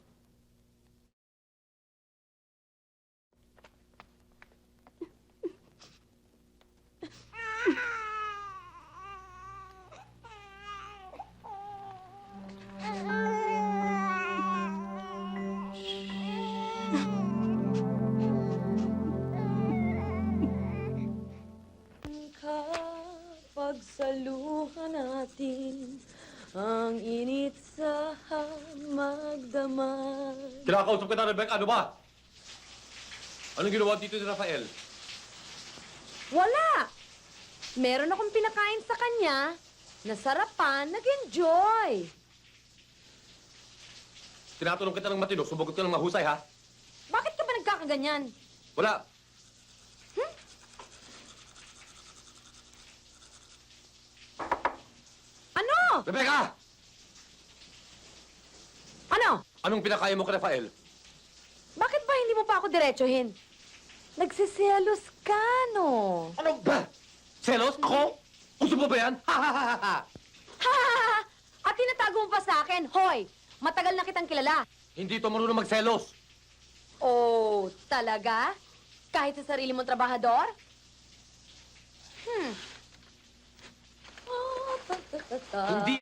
G: Pagsaluhan natin ang init sa magdamag.
B: Kinakausap ka na, Rebecca. Ano ba? Anong ginawa dito ni Rafael?
G: Wala! Meron akong pinakain sa kanya, nasarapan, nag-enjoy.
B: Tinatanong kita ng matino, sumagot ka ng mahusay, ha?
G: Bakit ka ba nagkakaganyan?
B: Wala.
G: Ano?
B: Rebecca!
G: Ano?
B: Anong pinakaya mo kay Rafael?
G: Bakit ba hindi mo pa ako diretsuhin? Nagsiselos ka, no?
B: Ano ba? Selos? Ako? Gusto mo ba yan? Ha ha ha ha ha!
G: Ha! At tinatago mo pa sa akin, hoy! Matagal na kitang kilala.
B: Hindi to marunong magselos.
G: Oh, talaga? Kahit sa sarili mong trabahador?
B: Hindi.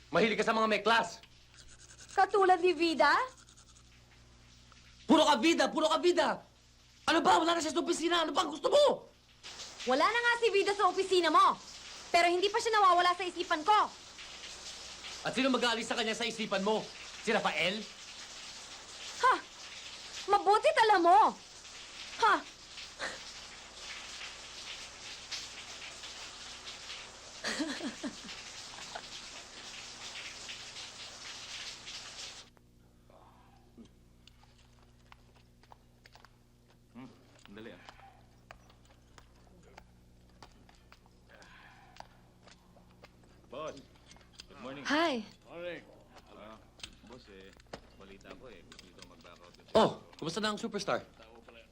B: Mahilig ka sa mga may class.
G: Katulad ni Vida?
B: Puro ka bida, puro ka bida. Ano ba? Wala na siya sa opisina. Ano ba gusto mo?
G: Wala na nga si Vida sa opisina mo. Pero hindi pa siya nawawala sa isipan ko.
B: At sino mag-aalis sa kanya sa isipan mo? Si Rafael?
C: Ha! Mabutit alam mo! Ha!
H: Dali ah. Boss, good morning.
C: Hi!
H: Morning. Boss balita ko gusto nito mag-backout.
B: Oh, kumusta na ang superstar?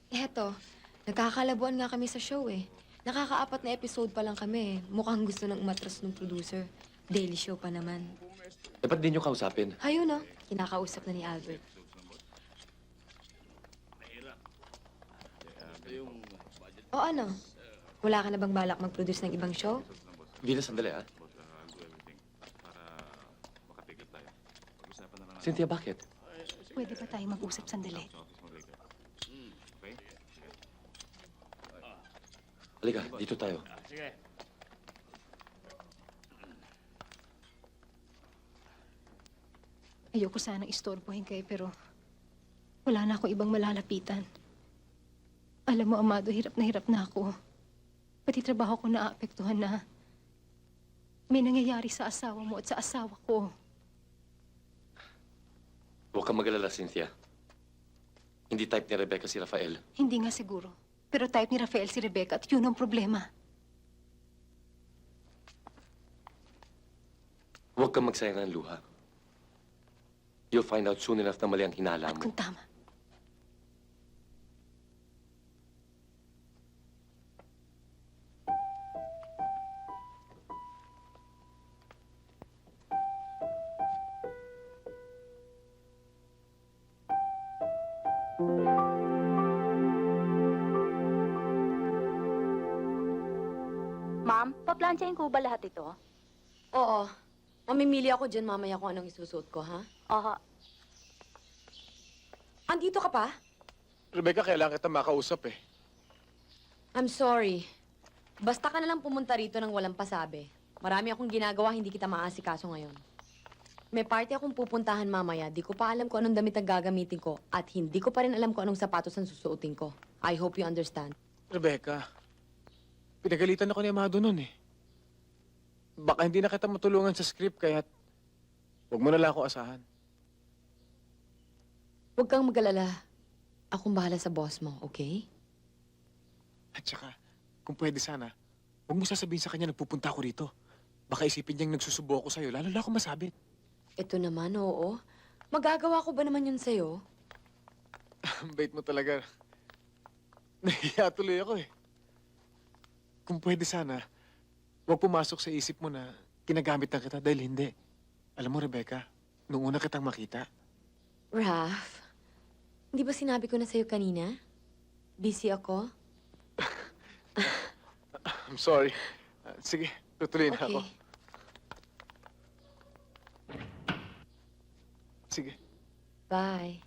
C: Eto, nagkakalabuan nga kami sa show eh. Nakaka-4 na episode pa lang kami eh. Mukhang gusto ng umatras ng producer. Daily show pa naman.
B: Eh, ba't di nyo kausapin?
C: Ayun no, kinakausap na ni Albert. O ano? Wala ka na bang balak mag-produce ng ibang show?
B: Vina, sandali ah. Cynthia, bakit?
F: Pwede ba tayo mag-usap sandali?
B: Halika, dito tayo.
H: Sige.
F: Ayoko sanang istorbohin kayo, pero wala na akong ibang malalapitan. Alam mo, Amado, hirap na ako. Pati trabaho ko naapektuhan na. May nangyayari sa asawa mo at sa asawa ko.
B: Huwag kang mag-alala, Cynthia. Hindi type ni Rebecca si Rafael.
F: Hindi nga siguro. Pero type ni Rafael si Rebecca at yun ang problema.
B: Huwag kang magsayang ng luha. You'll find out soon enough na mali ang hinala
F: At
B: mo.
F: kung tama,
L: Ma'am, paplansyahin ko ba lahat ito?
C: Oo. Mamimili ako dyan mamaya kung anong isusuot ko, ha?
L: Aha.
C: Andito ka pa?
E: Rebecca, kailangan kita makausap eh.
C: I'm sorry. Basta ka na lang pumunta rito nang walang pasabi. Marami akong ginagawa, hindi kita maasikaso ngayon. May party akong pupuntahan mamaya. Di ko pa alam kung anong damit ang gagamitin ko. At hindi ko pa rin alam kung anong sapatos ang susuotin ko. I hope you understand.
E: Rebecca, pinagalitan ako ni Amado nun eh. Baka hindi na kita matulungan sa script, kaya't huwag mo na lang ako asahan.
C: Huwag kang mag-alala. Akong bahala sa boss mo, okay?
E: At saka, kung pwede sana, huwag mo sasabihin sa kanya nagpupunta ako rito. Baka isipin niyang nagsusubo ako sa'yo, lalo na ako masabit.
C: Ito naman, oo. Magagawa ko ba naman yun sa'yo?
E: Ang bait mo talaga. Nahiya tuloy ako eh. Kung pwede sana, huwag pumasok sa isip mo na ginagamit na kita dahil hindi. Alam mo, Rebecca, nung una kitang makita,
C: Raph, hindi ba sinabi ko na sa'yo kanina? Busy ako?
E: I'm sorry. Sige, tutuloy na ako. Sige.
C: Bye.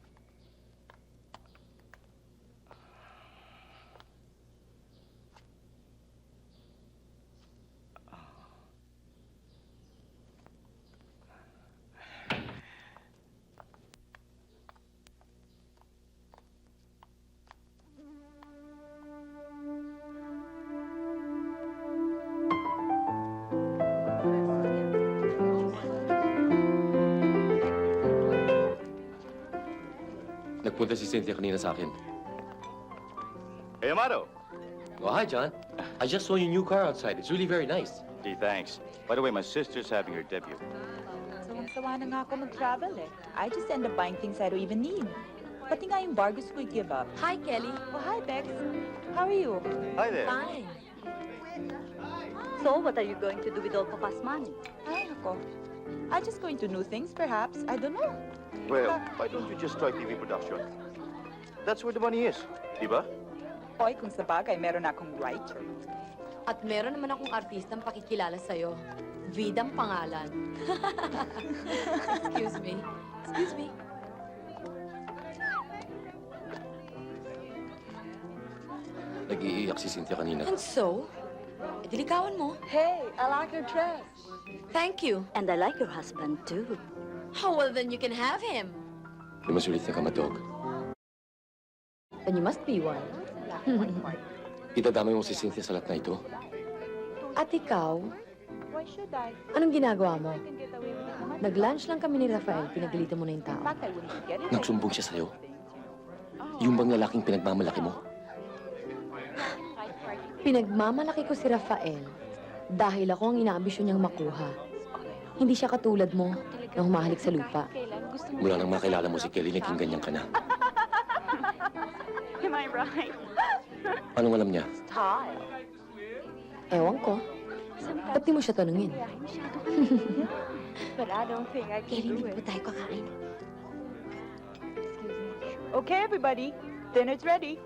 B: Nagpunta si Cynthia kanina sa akin.
H: Hey, Amado.
B: Oh, hi, John. I just saw your new car outside. It's really very nice.
H: Gee, thanks. By the way, my sister's having her debut.
J: Sawang-sawa na nga ako mag-travel eh. I just end up buying things I don't even need. Pati nga yung bargains ko give up.
C: Hi, Kelly.
J: Oh, hi, Bex. How are you?
H: Hi there.
C: Fine.
L: So, what are you going to do with all Papa's money?
J: Ay, nako. I'm just going to new things, perhaps. I don't know.
H: Well, why don't you just try TV production? That's where the money is, di ba?
J: Hoy, kung sa bagay, meron akong writer.
C: At meron naman akong artistang pakikilala sa'yo. Vidang pangalan. Excuse me. Excuse me.
B: Nag-iiyak si Cynthia kanina.
C: And so, Dilikawan mo.
N: Hey, I like your dress.
C: Thank you.
N: And I like your husband, too.
C: Oh, well, then you can have him.
B: You must really think I'm a dog.
C: Then you must be one.
B: Idadamay mo si Cynthia sa lahat na ito.
C: At ikaw, anong ginagawa mo? Nag-lunch lang kami ni Rafael, pinagalitan mo na yung tao.
B: Nagsumbong siya sa'yo. Yung bang lalaking pinagmamalaki mo?
C: Pinagmamalaki ko si Rafael dahil ako ang inaambisyon niyang makuha. Hindi siya katulad mo na humahalik sa lupa.
B: Mula nang makilala mo si Kelly, naging ganyan ka na.
N: Am I right?
B: Anong alam niya?
N: Style.
C: Ewan ko. Ba't di mo siya tanungin?
N: But I don't think I can do it.
C: tayo kakain.
N: Okay, everybody. Dinner's ready.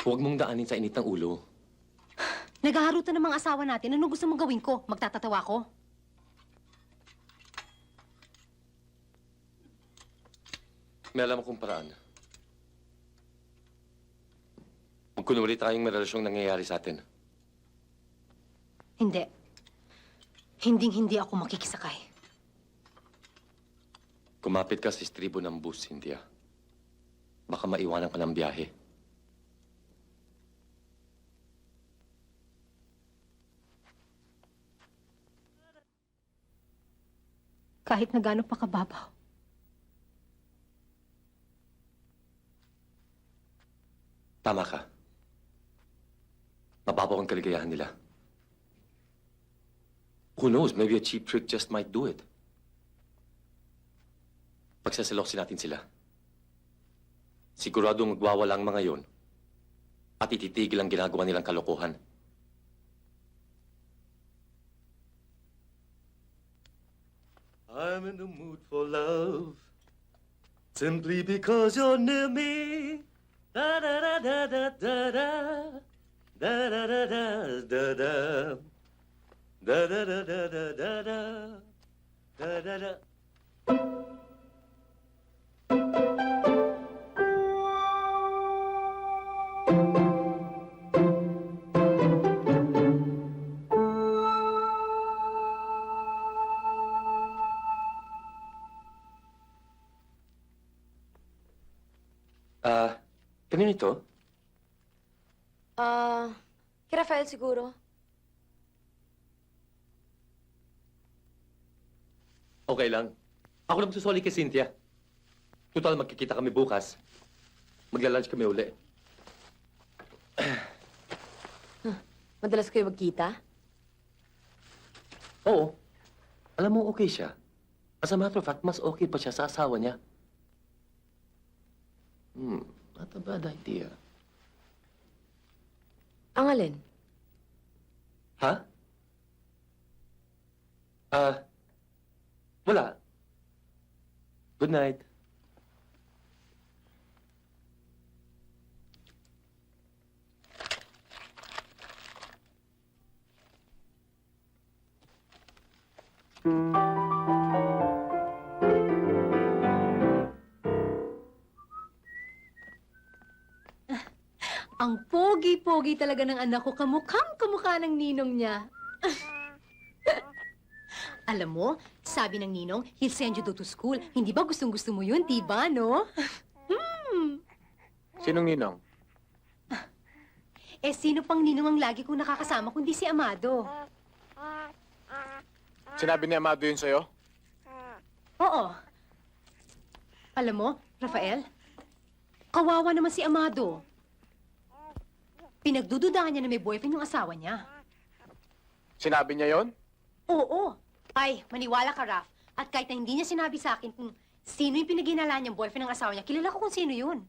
B: Huwag mong daanin sa init ng ulo.
F: Naghaharutan ng mga asawa natin. Ano gusto mong gawin ko? Magtatatawa ko?
B: May alam akong paraan. Magkunwari tayong may relasyong nangyayari sa atin.
F: Hindi. Hinding-hindi ako makikisakay.
B: Kumapit ka sa istribo ng bus, Cynthia. Baka maiwanan ka ng biyahe.
F: Kahit na gaano pa kababaw.
B: Tama ka. Mababaw ang kaligayahan nila. Who knows, maybe a cheap trick just might do it. Pagsasaloksin natin sila. Siguradong magwawala ang mga yon at ititigil ang ginagawa nilang kalokohan.
O: I'm in the mood for love, simply because you're near me. Da da da da da da da, da da da da da da, da da da da da da da, da da da.
B: Kanino ito?
C: Kay Rafael siguro.
B: Okay lang. Ako lang susoli kay Cynthia. Total, magkikita kami bukas. Magla-lunch kami uli.
C: Madalas kayo magkita?
B: Oo. Alam mo, okay siya. As a matter of fact, mas okay pa siya sa asawa niya. Not a bad idea.
C: Ang alin?
B: Ha? Wala. Good night.
F: Ang pogi-pogi talaga ng anak ko. Kamukhang-kamukha ng ninong niya. Alam mo, sabi ng ninong, he'll send you to school. Hindi ba gustong-gusto mo yun, di ba, no?
E: Sinong ninong?
F: Eh, sino pang ninong ang lagi kong nakakasama kundi si Amado?
E: Sinabi ni Amado yun sa'yo?
F: Oo. Alam mo, Rafael, kawawa naman si Amado. Pinagdududahan niya na may boyfriend yung asawa niya.
E: Sinabi niya yon?
F: Oo. Ay, maniwala ka, Raf. At kahit na hindi niya sinabi sa akin kung sino yung pinaghinala niyang boyfriend ng asawa niya, kilala ko kung sino yun.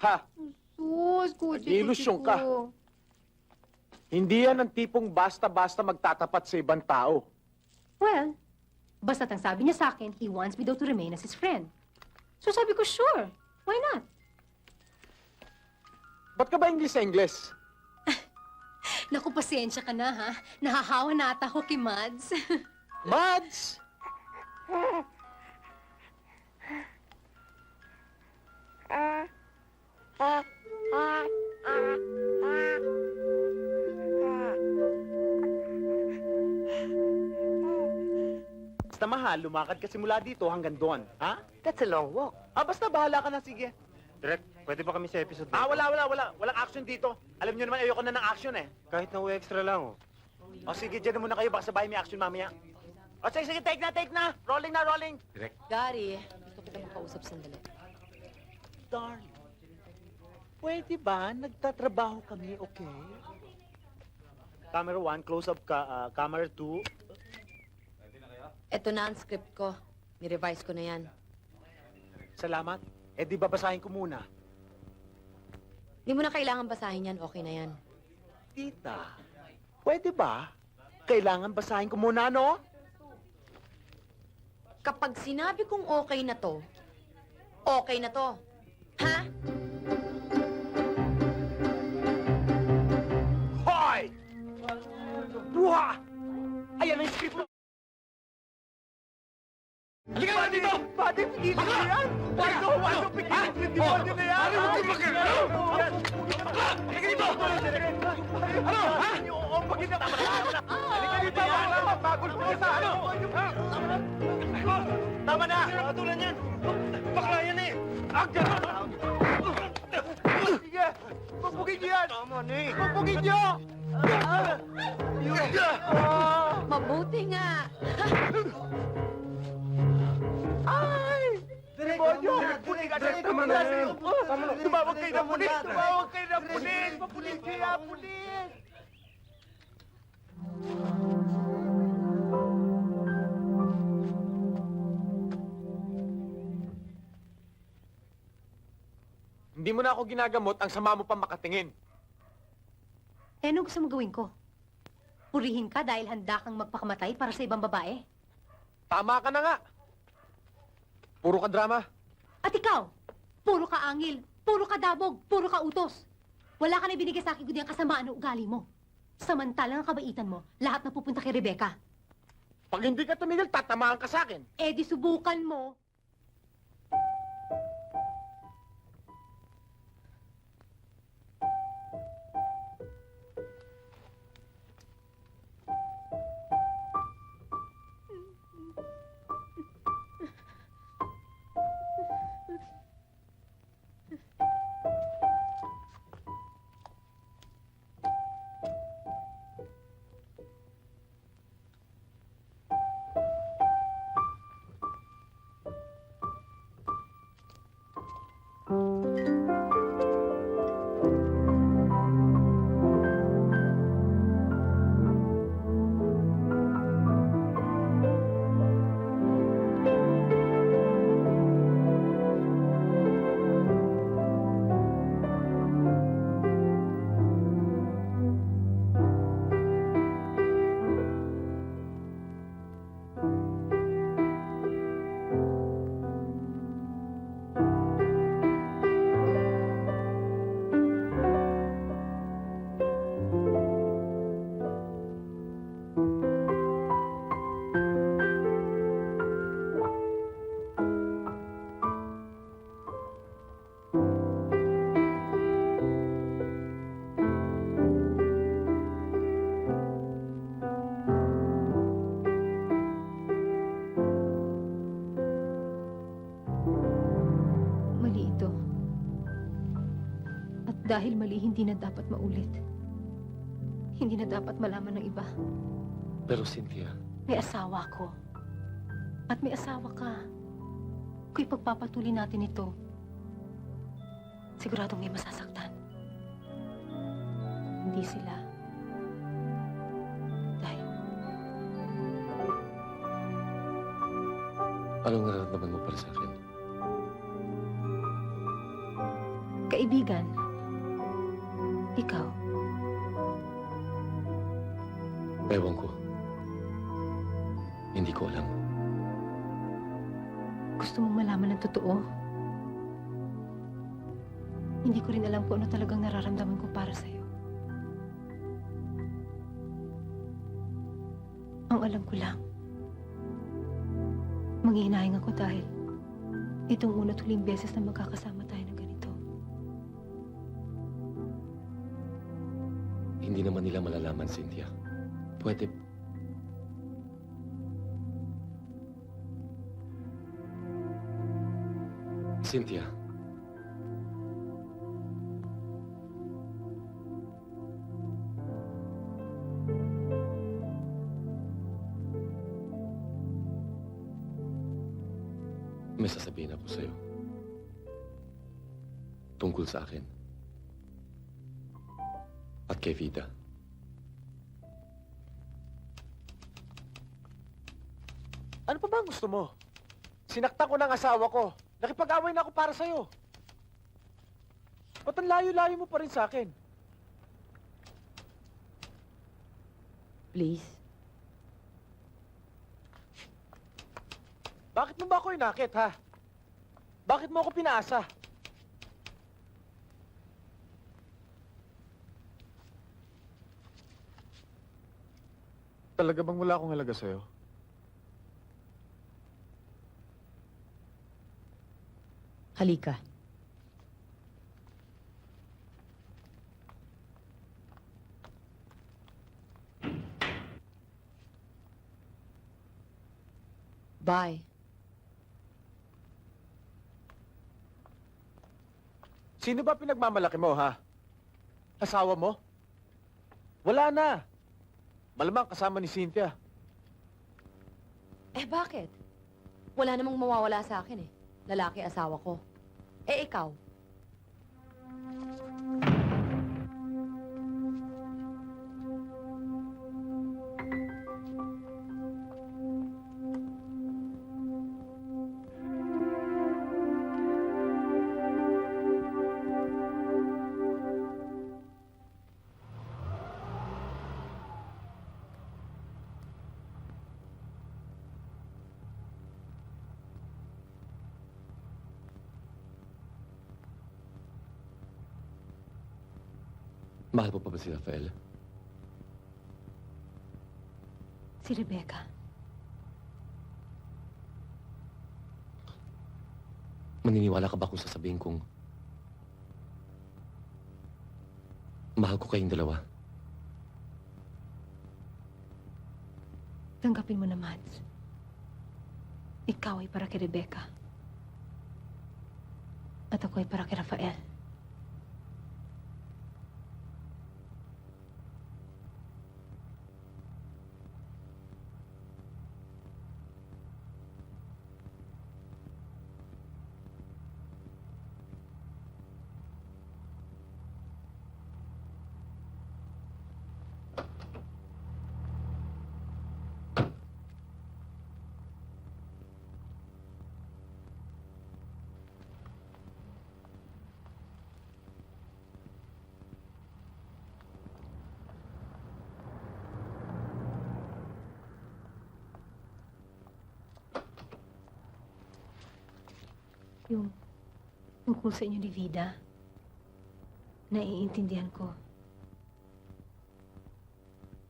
E: Ha?
C: Sus,
E: Nag-ilusyon ka. Hindi yan ang tipong basta-basta magtatapat sa ibang tao.
F: Well, basta't ang sabi niya sa akin, he wants me daw to remain as his friend. So sabi ko, sure. Why not?
E: Ba't ka ba English sa English?
F: Naku, pasensya ka na, ha? Nahahawa na ata ako kay Mads.
I: Mads!
P: Basta mahal, lumakad ka simula dito hanggang doon, ha? That's a long walk. Basta bahala ka na, sige.
H: Direk, pwede ba kami sa episode
P: Wala. Walang action dito. Alam niyo naman, ayoko na ng action eh.
H: Kahit na extra lang, oh.
P: O sige, dyan na muna kayo, baka sa bahay may action mamaya. O sige, take na. Rolling na, rolling.
G: Gary, gusto kita makausap sandali.
P: Darling, pwede ba nagtatrabaho kami, okay? Camera 1, close up ka. Camera 2.
G: Ito na ang script ko. Ni-revise ko na yan.
P: Salamat. Di babasahin ko muna.
G: Hindi mo na kailangan basahin yan. Okay na yan.
P: Tita, pwede ba? Kailangan basahin ko muna, no?
G: Kapag sinabi kong okay na to, okay na to. Ha?
P: Hoy! Buha! Ayan ang script mo! Halika na dito! Pati, pigilan niyo yan! Wag pigilan niyo! Demonyo na yan! Ano mo magkakaroon? Halika dito! Ano? Ha? Oo, pagkita! Halika dito! Bagol mo sa ano? Tama na! Katulad yan! Bakla yan eh! Sige! Pagpugin niyo yan! Tama na eh! Pagpugin niyo!
G: Mabuti nga.
P: Ay! Demonyo! Pulis! Tama na! Tumawag kayo ng pulis! Tumawag kayo ng pulis! Mapulis kaya! Pulis!
I: Hindi mo na ako ginagamot, ang sama mo pa makatingin.
F: Anong gusto mo gawin ko? Purihin ka dahil handa kang magpakamatay para sa ibang babae?
I: Tama ka na nga. Puro ka drama.
F: At ikaw, puro ka angil, puro ka dabog, puro ka utos. Wala ka na binigay sa akin kundi ang kasamaan ng ugali mo. Samantalang ang kabaitan mo, lahat na pupunta kay Rebecca.
I: Pag hindi ka tumigil, tatamaan ka sa akin.
F: Di subukan mo. Dahil mali, hindi na dapat maulit. Hindi na dapat malaman ng iba.
B: Pero Cynthia,
F: May asawa ko. At may asawa ka. Kung ipagpapatuloy natin ito, siguradong may masasaktan. Hindi sila. Dahil
B: anong nararamdaman mo para sa akin?
F: kaibigan, ikaw.
B: Ewan ko. Hindi ko alam.
F: Gusto mong malaman ng totoo? Hindi ko rin alam kung ano talagang nararamdaman ko para sa'yo. Ang alam ko lang, manghihinayang ako dahil itong una't huling beses na magkakasama tayo ng ganito.
B: Hindi naman nila malalaman, Cynthia. Pwede... Cynthia. May sasabihin ako sa'yo. Tungkol sa akin. At kay Vida.
I: Ano pa ba ang gusto mo? Sinaktan ko ng asawa ko. Nakipag-away na ako para sa'yo. Ba't ang layo-layo mo pa rin sa akin?
G: Please.
I: Bakit mo ba ako inakit, ha? Bakit mo ako pinaasa? Talaga bang wala akong halaga sa'yo?
G: Halika. Bye.
I: Sino ba pinagmamalaki mo, ha? Asawa mo? Wala na. Malamang kasama ni Cynthia.
G: Eh bakit? Wala namang mawawala sa akin eh. Lalaki asawa ko. Eh ikaw?
B: Mahal mo pa ba si Rafael?
F: Si Rebecca.
B: Maniniwala ka ba kung sasabihin kong mahal ko kayong dalawa?
F: Tanggapin mo na, Mads. Ikaw ay para kay Rebecca. At ako ay para kay Rafael. Yung tungkol sa inyo ni Vida, naiintindihan ko.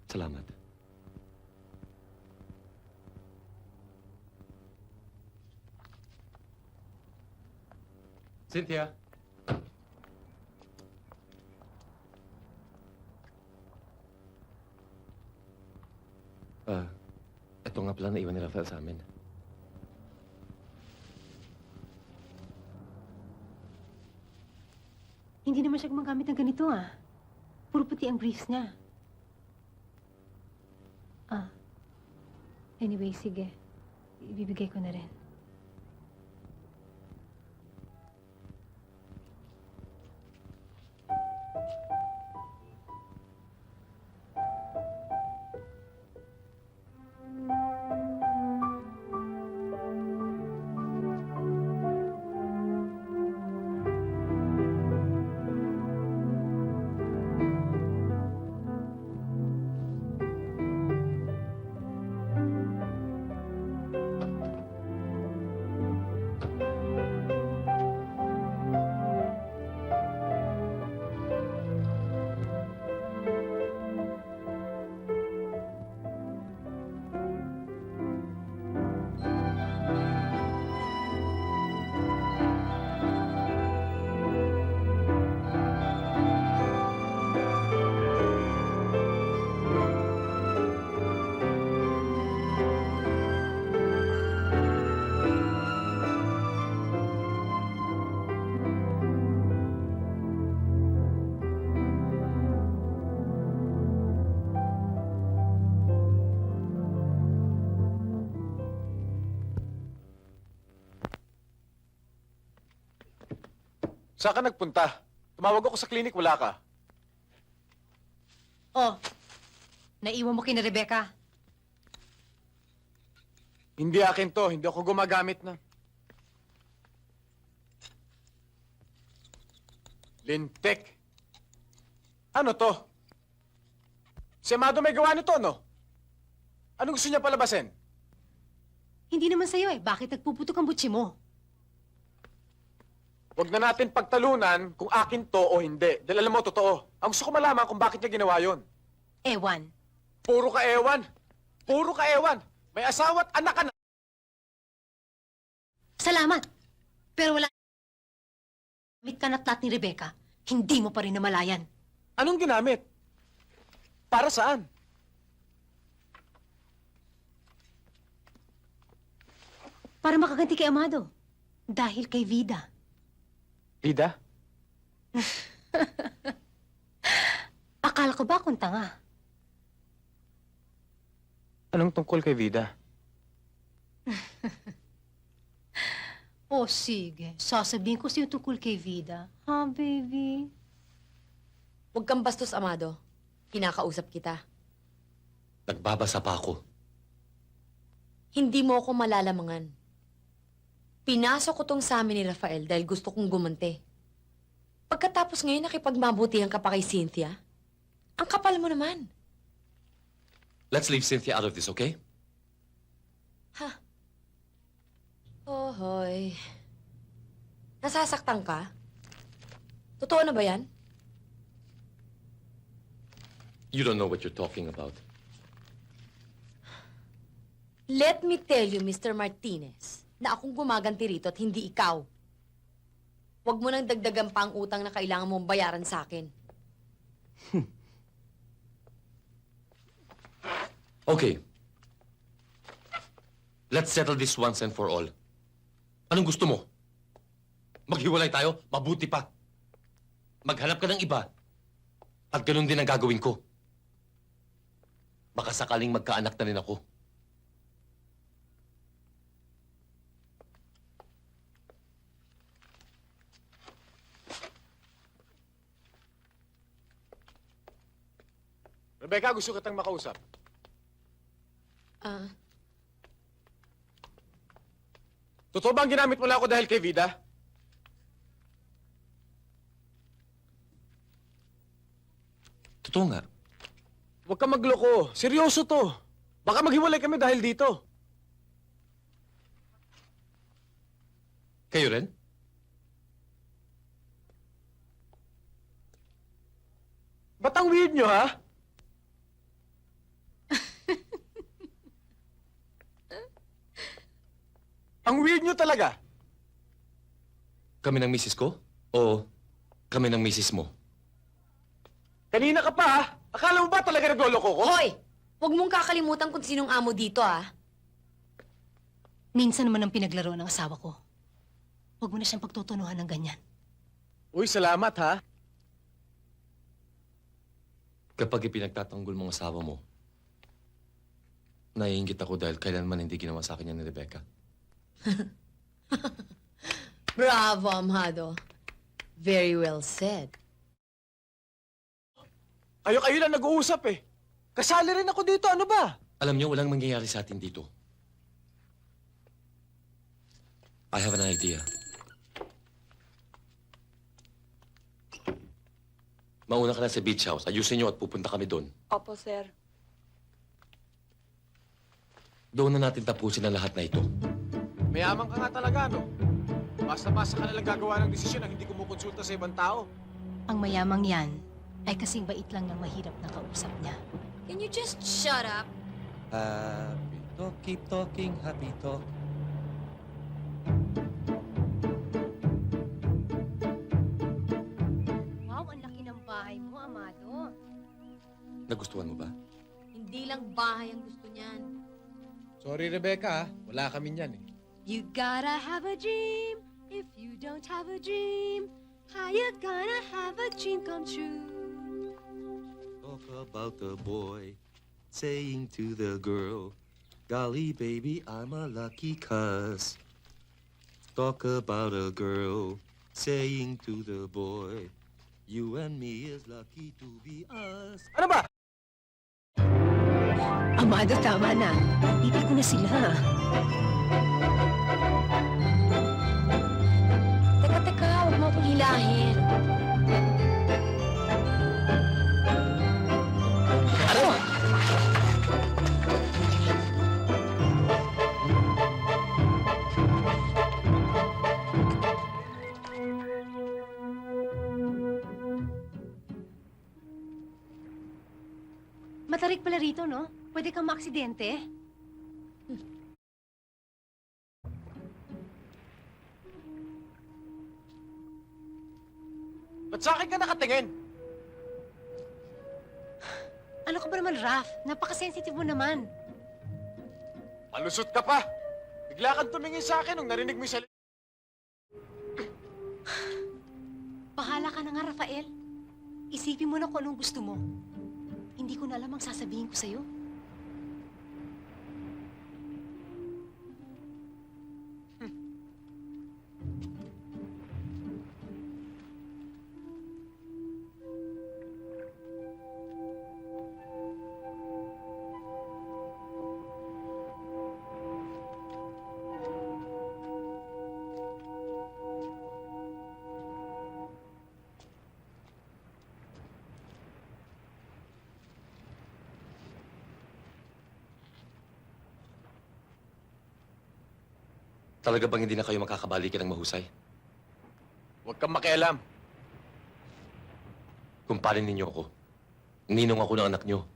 B: Salamat. Cynthia. Ito nga pala naiwan ni Rafael sa amin.
F: Hindi naman siya gumagamit ng ganito, ah. Puro puti ang briefs niya. Anyway, sige. Ibibigay ko na rin.
E: Saan ka nagpunta? Tumawag ako sa klinik, wala ka.
F: Oh, naiwan mo kina Rebecca.
E: Hindi akin to, hindi ako gumagamit na. Lintik. Ano to? Si Amado may gawa nito, no? Anong gusto niya palabasin?
F: Hindi naman sa'yo eh. Bakit nagpuputok ang butsi mo?
E: Huwag na natin pagtalunan kung akin to o hindi. Dahil alam mo, totoo. Ang gusto ko malaman kung bakit niya ginawa yon.
F: Ewan.
E: Puro ka ewan. Puro ka ewan. May asawa at anak ka na.
F: Salamat. Pero wala... Gamit ka natlat ni Rebecca, hindi mo pa rin namalayan.
E: Anong ginamit? Para saan?
F: Para makaganti kay Amado. Dahil kay Vida.
E: Vida?
F: Akala ko ba kung tanga?
E: Anong tungkol kay Vida?
F: Oh, sige. Sasabihin ko sa'yo tungkol kay Vida. Ha, baby?
C: Huwag kang bastos, Amado. Kinakausap kita.
B: Nagbabasa pa ako.
C: Hindi mo ako malalamangan. Pinasok ko tong sa amin ni Rafael dahil gusto kong gumante. Pagkatapos ngayon nakipagmabutihan ka pa kay Cynthia, ang kapal mo naman.
B: Let's leave Cynthia out of this, okay?
C: Oh, hoy. Nasasaktan ka? Totoo na ba yan?
B: You don't know what you're talking about.
C: Let me tell you, Mr. Martinez, na akong gumaganti rito at hindi ikaw. Huwag mo nang dagdagan pa ang utang na kailangan mong bayaran sa akin.
B: Okay. Let's settle this once and for all. Anong gusto mo? Maghiwalay tayo? Mabuti pa. Maghanap ka ng iba. At ganun din ang gagawin ko. Baka sakaling magkaanak na rin ako.
E: Rebecca, gusto kitang makausap. Totoo ba ang ginamit mo lang ako dahil kay Vida?
B: Totoo nga.
E: Huwag ka magloko. Seryoso to. Baka maghiwalay kami dahil dito.
B: Kayo rin?
E: Ba't ang weird nyo, ha? Ang weird nyo talaga.
B: Kami ng misis ko? O kami ng misis mo?
E: Kanina ka pa, ha? Akala mo ba talaga nagloloko ko?
C: Hoy! Huwag mong kakalimutan kung sinong amo dito, ah.
F: Minsan naman ang pinaglaro ng asawa ko. Huwag mo na siyang pagtutunuhan ng ganyan.
E: Uy, salamat, ha?
B: Kapag ipinagtatanggol mong asawa mo, naiingit ako dahil kailanman hindi ginawa sa akin yan ni Rebecca.
C: Bravo, Amado. Very well said.
E: Kayo lang nag-uusap, eh. Kasali rin ako dito, ano ba?
B: Alam niyo, walang mangyayari sa atin dito. I have an idea. Mauna ka na sa beach house. Ayusin niyo at pupunta kami doon.
G: Opo, sir.
B: Doon na natin tapusin ang lahat na ito.
E: Mayaman ka nga talaga, no? Basta-basta ka nalang gagawa ng desisyon na hindi kumukonsulta sa ibang tao.
F: Ang mayamang yan ay kasing bait lang ng mahirap na kausap niya.
C: Can you just shut up?
O: Happy talk, keep talking, happy talk.
F: Wow, ang laki ng bahay mo, Amado.
B: Nagustuhan mo ba?
C: Hindi lang bahay ang gusto niyan.
E: Sorry, Rebecca, ha? Wala kami niyan, eh.
F: You gotta have a dream. If you don't have a dream, how you gonna have a dream come true?
O: Talk about the boy saying to the girl, golly, baby, I'm a lucky cuss. Talk about a girl saying to the boy, you and me is lucky to be us.
I: Ano ba?
F: Amado, tama na. Ibig ko na sila.
C: Teka, huwag mo akong hilahin.
F: Matarik pala rito, no? Pwede kang maaksidente.
I: Ba't sa akin ka nakatingin?
F: Ano ka ba naman, Raph? Napaka-sensitive mo naman.
I: Palusot ka pa. Bigla kang tumingin sa akin nung narinig mo yung salita.
F: Bahala ka na nga, Rafael. Isipin mo na kung anong gusto mo. Hindi ko na alam ang sasabihin ko sa'yo.
B: Talaga bang hindi na kayo makakabalikan ng mahusay?
I: Huwag kang makialam.
B: Kumpalin ninyo ako. Ninong ako ng anak nyo.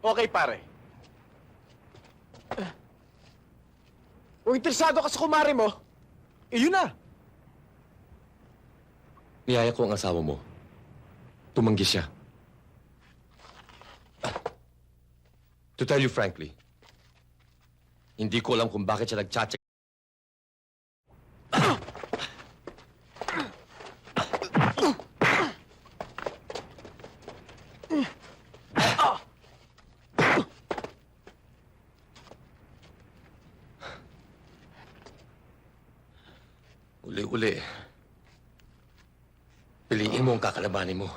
I: Okay, pare. Kung interesado ka sa kumare mo, yun na.
B: Niyaya ko ang asawa mo. Tumanggi siya. To tell you frankly, hindi ko alam kung bakit siya nagchatchat. Uli-uli. Piliin mo ang kakalabanin mo.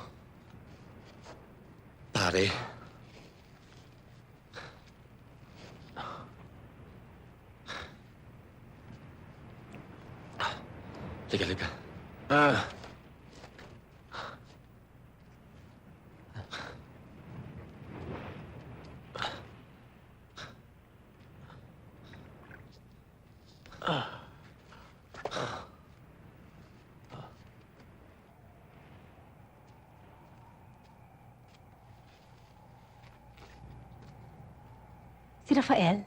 B: Pare. Liga.
F: Si Rafael?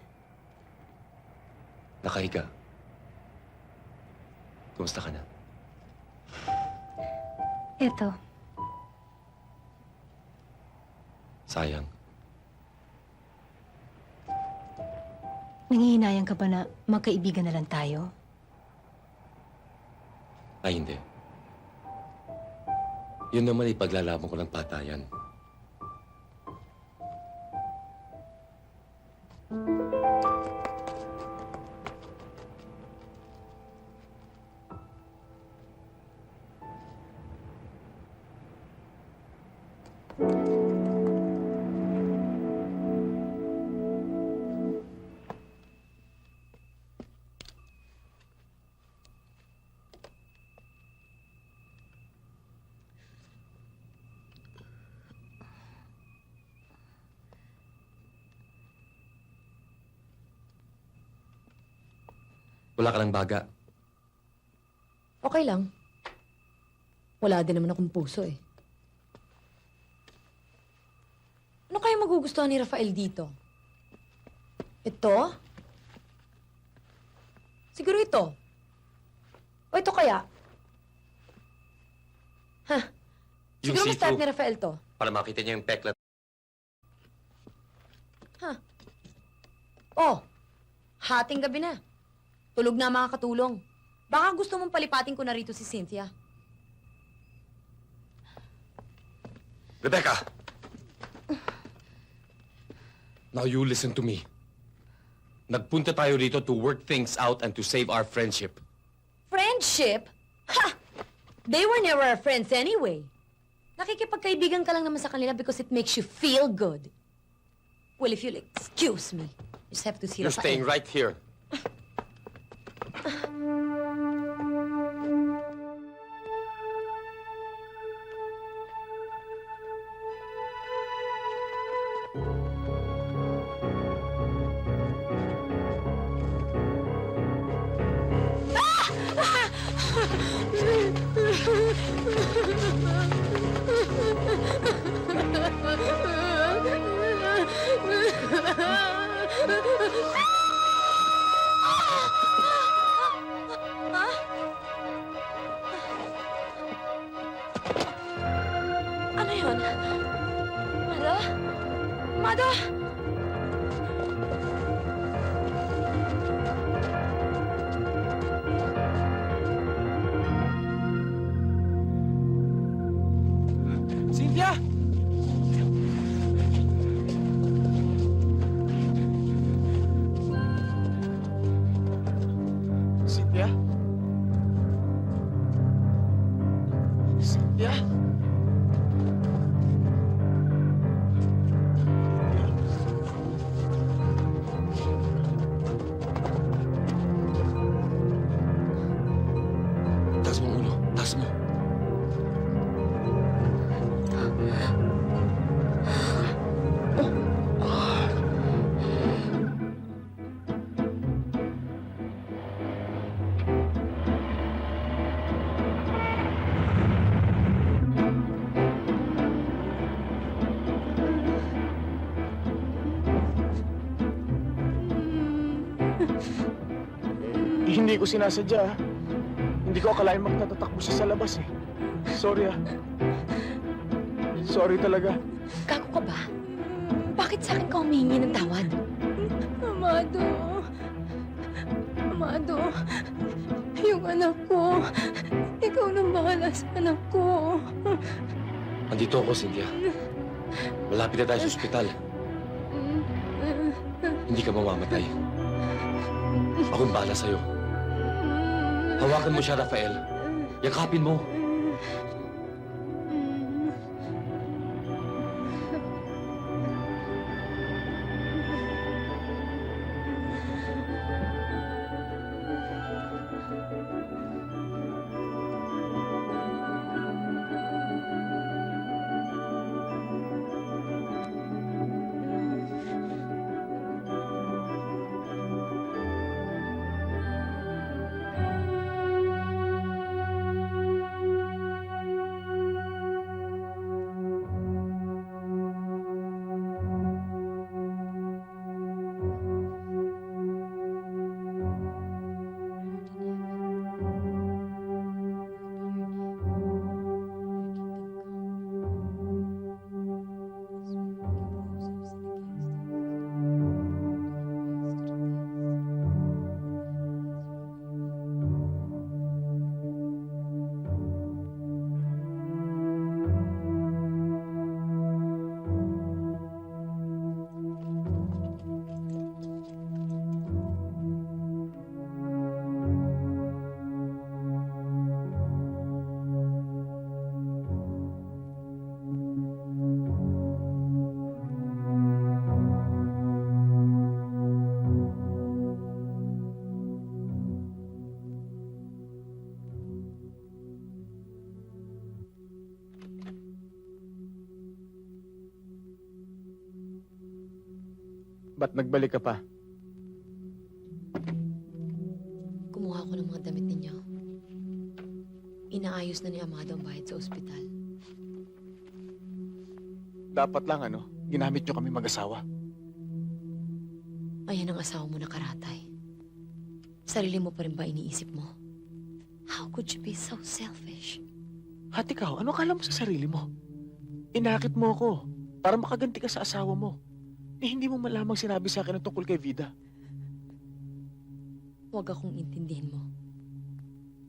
B: Nakahiga. Kumusta ka na?
F: Eto.
B: Sayang.
F: Nangihinayang ka ba na magkaibigan na lang tayo?
B: Ay, hindi. Yun naman ipaglalaban ko ng patayan. Wala ka ng baga.
C: Okay lang. Wala din naman akong puso eh. Ano kaya magugustuhan ni Rafael dito? Ito? Siguro ito. O ito kaya? Ha?
B: Yung
C: Siguro mas
B: see-through.
C: type ni Rafael to.
B: Para makita niya yung peklat.
C: Ha? Oh, hating gabi na. Tulog na ang mga katulong. Baka gusto mong palipatin ko na rito si Cynthia.
B: Rebecca! Now you listen to me. Nagpunta tayo rito to work things out and to save our friendship.
C: Friendship?
Q: Friendship? Ha! They were never our friends anyway. Nakikipagkaibigan ka lang naman sa kanila because it makes you feel good. Well, if you'll excuse me, you just have to see
B: You're staying right here.
Q: Ano yun? Mado? Mado?
I: Cynthia! Cynthia? Cynthia?
B: Taas mo ang ulo. Taas mo.
I: Hindi ko sinasadya. Hindi ko akalain magtatatakbo siya sa labas eh. Sorry ah. Sorry talaga.
Q: Gago ka ba? Bakit sa akin ka humihingi ng tawad?
F: Amado. Amado. Yung anak ko. Ikaw nang bahala sa anak ko.
B: Andito ako, Cynthia. Malapit na tayo sa ospital. Hindi ka mamamatay. Ako'ng bahala sa'yo. Hawakan mo siya, Rafael. Yakapin mo.
I: Ba't nagbalik ka pa?
Q: Kumuha ko ng mga damit ninyo. Inaayos na ni Amado ang bayad sa ospital.
I: Dapat lang ginamit nyo kami mag-asawa.
Q: Ayan ang asawa mo na karatay. Sarili mo pa rin ba iniisip mo? How could you be so selfish?
I: At ikaw, ano akala mo sa sarili mo? Inakit mo ako para makaganti ka sa asawa mo. Hindi mo malamang sinabi sa akin ang tungkol kay Vida.
Q: Huwag akong intindihin mo.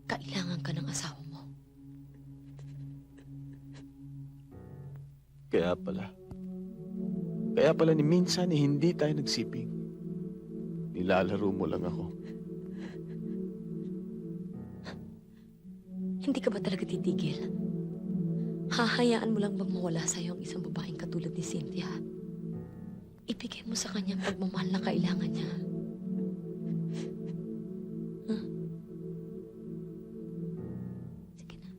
Q: Kailangan ka ng asawa mo.
I: Kaya pala ni minsan hindi tayo nagsiping. Nilalaro mo lang ako.
Q: Hindi ka ba talaga titigil? Hahayaan mo lang bang mawala sa'yo ang isang babaeng katulad ni Cynthia? Ibigay mo sa kanya ang pagmamahal na kailangan niya. Huh? Sige na.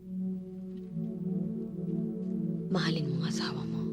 Q: Mahalin mo ang asawa mo.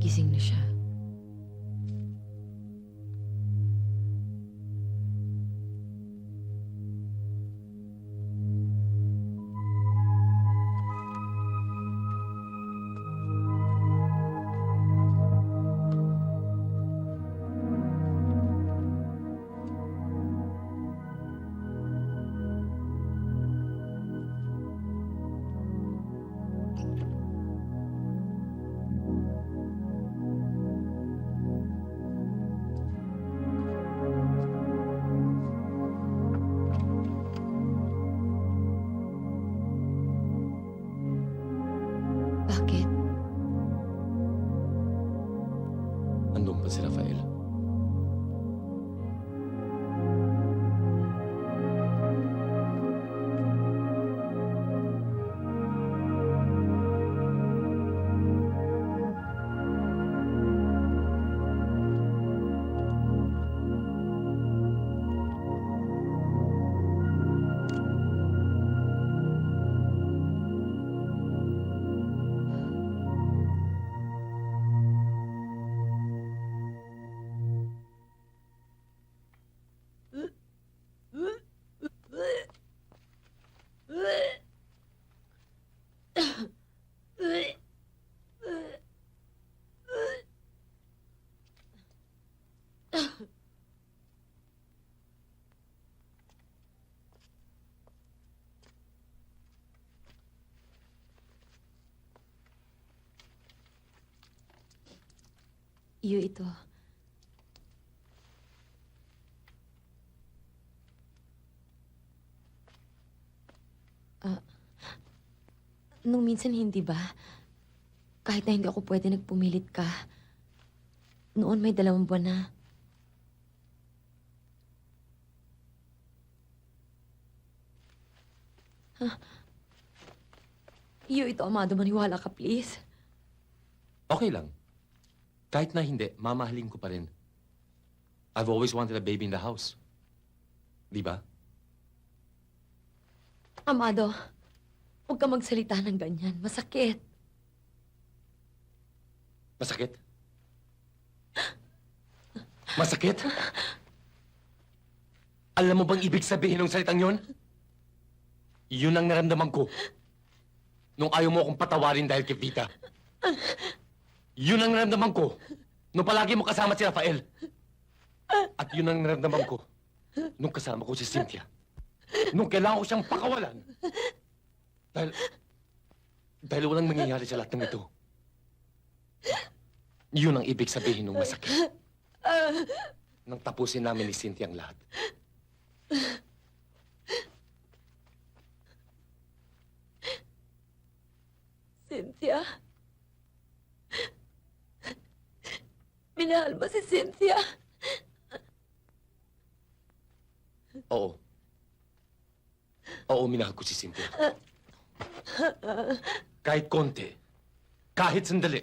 Q: Gising na siya. Bakit?
B: Andun pa si Rafael.
Q: Iyo ito. Nung minsan hindi ba? Kahit na hindi ako pwede nagpumilit ka. Noon may 2 buwan na. Iyo ito, Amado. Maniwala ka, please.
B: Okay lang. Kahit na hindi, mamahalin ko pa rin. I've always wanted a baby in the house. Di ba?
Q: Amado, huwag ka magsalita ng ganyan. Masakit.
B: Masakit? Masakit? Alam mo bang ibig sabihin ng salitang yon? Yun ang naramdaman ko. Nung ayaw mo akong patawarin dahil kay Vita. Yun ang naramdaman ko nung palagi mo kasama si Rafael. At yun ang naramdaman ko nung kasama ko si Cynthia. Nung kailangan ko siyang pakawalan. Dahil walang mangyayari sa lahat ng ito. Yun ang ibig sabihin ng masakit. Nang tapusin namin ni Cynthia ang lahat.
Q: Cynthia? Minahal mo si Cynthia?
B: Oo. Oo, minahal ko si Cynthia. Kahit konti, kahit sandali.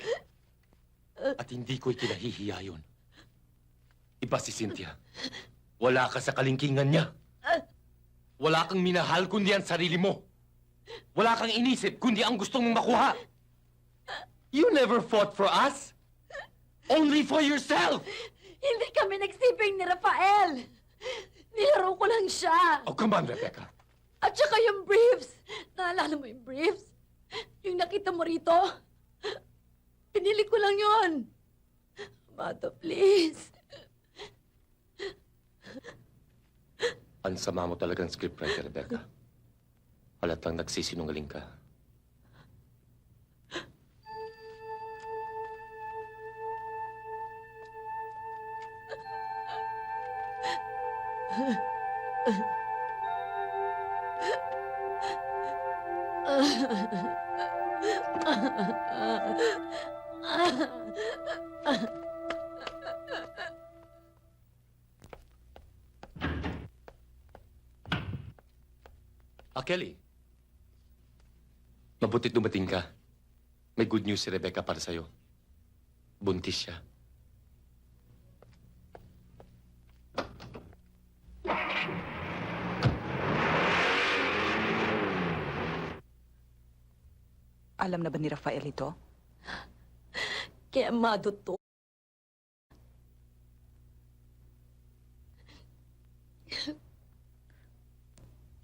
B: At hindi ko ikinahihiya yun. Iba si Cynthia. Wala ka sa kalingkingan niya. Wala kang minahal kundi ang sarili mo. Wala kang inisip kundi ang gusto mong makuha. You never fought for us. Only for yourself.
Q: Hindi kami nagsiping ni Rafael. Nilaro ko lang siya.
B: Oh, come on, Rebecca.
Q: At saka yung briefs. Naalala mo yung briefs? Yung nakita mo rito? Pinili ko lang yon. Amado, please.
B: Ang sama mo talagang scriptwriter, Rebecca. Halatang nagsisinungaling ka. Kelly. Mabuti't dumating ka. May good news si Rebecca para sa'yo. Buntis siya.
J: Alam na ba ni Rafael ito?
Q: Kaya Amado to.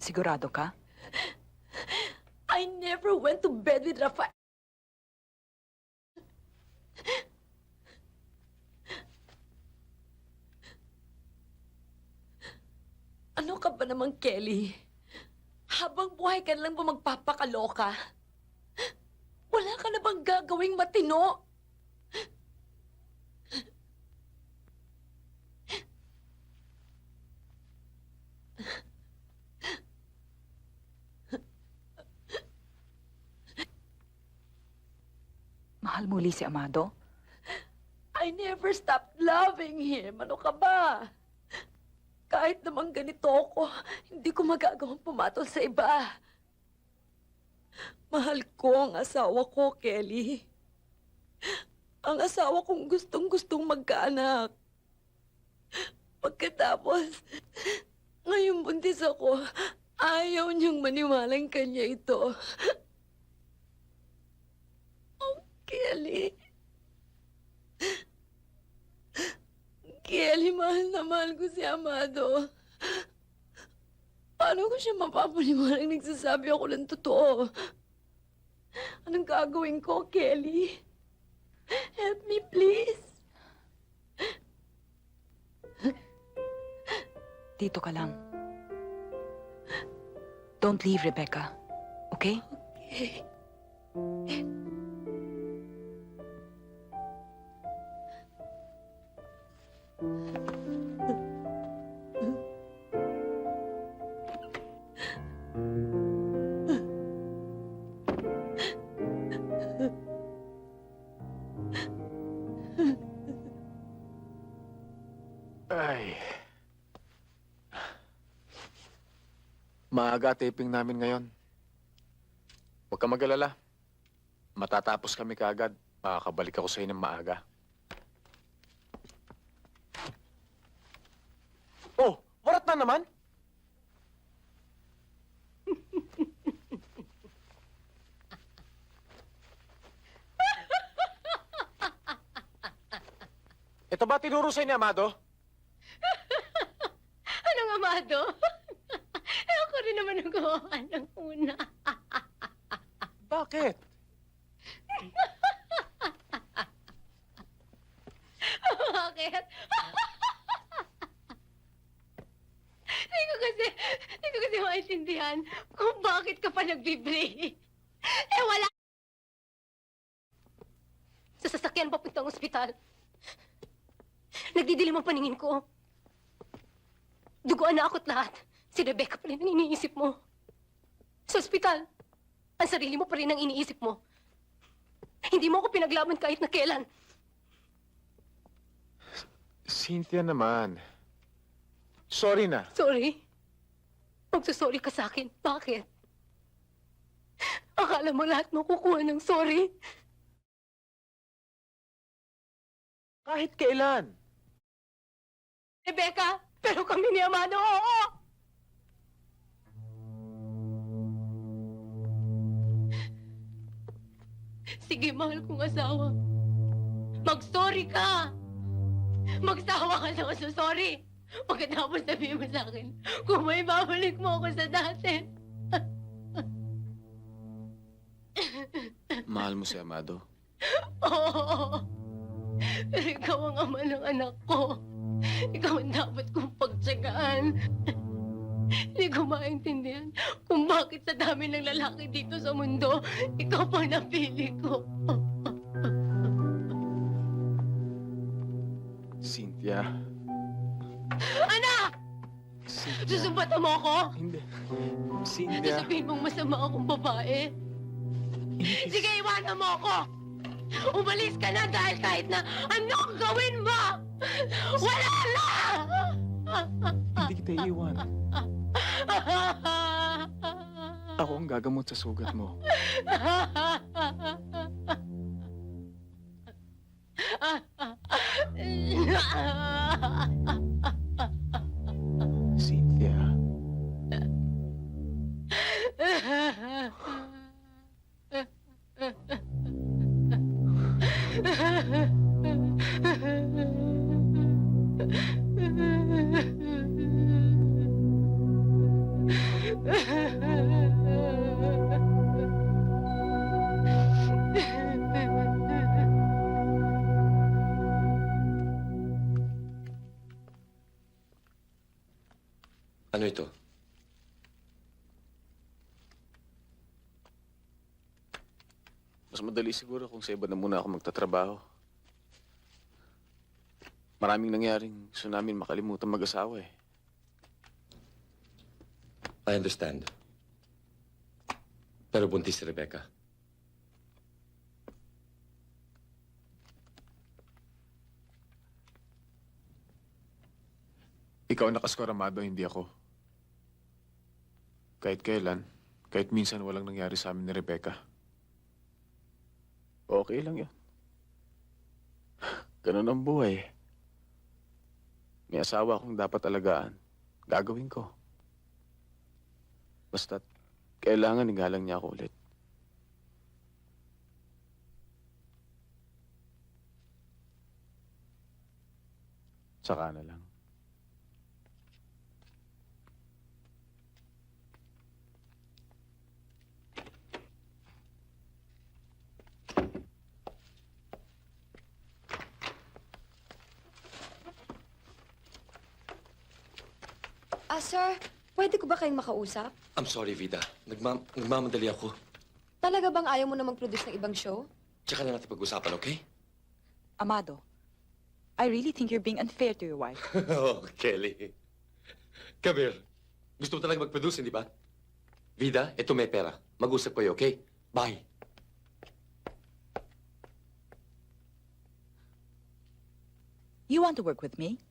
J: Sigurado ka?
Q: I never went to bed with Rafael. Ano ka ba naman, Kelly? Habang buhay ka lang ba magpapakaloka? Wala ka na bang gagawing matino?
J: Mahal mo uli si Amado?
Q: I never stopped loving him. Ano ka ba? Kahit naman ganito ako, hindi ko magagawang pumatol sa iba. Mahal ko ang asawa ko, Kelly. Ang asawa kong gustong-gustong magkaanak. Pagkatapos, ngayong buntis ako, ayaw niyang maniwalang kanya ito. Oh, Kelly. Kelly, mahal na mahal ko si Amado. Paano ko siya mapapaniwalang nagsasabi ako ng totoo? Anong gagawin ko, Kelly? Help me, please.
J: Dito ka lang. Don't leave, Rebecca. Okay?
Q: Okay.
E: Ay. Maaga taping namin ngayon. Huwag ka mag-alala. Matatapos kami kaagad. Makakabalik ako sa'yo ng maaga. Oh, warat na naman? Ito ba tinuro sa'yo ni Amado?
F: Anong Amado? Ako rin naman ang gumawa ng una.
E: Bakit?
F: Bakit? Hindi ko kasi maintindihan kung bakit ka pa nagbibray. Eh, wala. Sa sasakyan papuntang ospital. Nagdidilim ang paningin ko. Duguan na ako't lahat. Si Rebecca pa rin ang iniisip mo. Sa ospital, ang sarili mo pa rin ang iniisip mo. Hindi mo ako pinaglaban kahit na kailan.
E: Cynthia naman. Sorry na.
F: Sorry? Magsasorry ka sa akin. Bakit? Akala mo lahat makukuha ng sorry?
E: Kahit kailan.
F: Rebecca, pero kami ni Amado, oo!
M: Sige, mahal kong asawa. Mag-sorry ka! Magsawa ka sa sorry. Pagkatapos sabihin mo sa akin, kung may babalik mo ako sa dati.
E: Mahal mo si Amado.
M: Oo. Pero ikaw ang ama ng anak ko. Ikaw ang dapat kong pagtsagaan. Hindi ko maintindihan kung bakit sa dami ng lalaki dito sa mundo, ikaw pa napili ko.
E: Cynthia.
M: Anak!
E: Cynthia.
M: Susumbatan mo ako?
E: Hindi. Cynthia.
M: Sasabihin mong masama akong babae? Sige, iwanan mo ako! Umalis ka na dahil kahit na anong gawin mo, wala na!
E: Hindi kita iiwan. Ako ang gagamot sa sugat mo. Cynthia.
B: Ano ito?
E: Mas madali siguro kung sa iba na muna ako magtatrabaho. Maraming nangyaring gusto namin makalimutan mag-asawa eh.
B: I understand. Pero buntis si Rebecca.
E: Ikaw ang nakaskor, Amado, hindi ako. Kahit kailan, kahit minsan walang nangyari sa amin ni Rebecca. Okay lang yun. Ganun ang buhay. May asawa akong dapat alagaan. Gagawin ko. Basta't kailangan igalang niya ako ulit. Saka na lang.
C: Sir, pwede ko ba kayong makausap?
B: I'm sorry, Vida. Nagmamadali ako.
C: Talaga bang ayaw mo na mag-produce ng ibang show?
B: Tsaka na natin pag-usapan, okay?
J: Amado, I really think you're being unfair to your wife.
B: Oh, Kelly. Come here. Gusto mo talaga mag-produce, hindi ba? Vida, ito may pera. Mag-usap kayo, okay? Bye.
J: You want to work with me?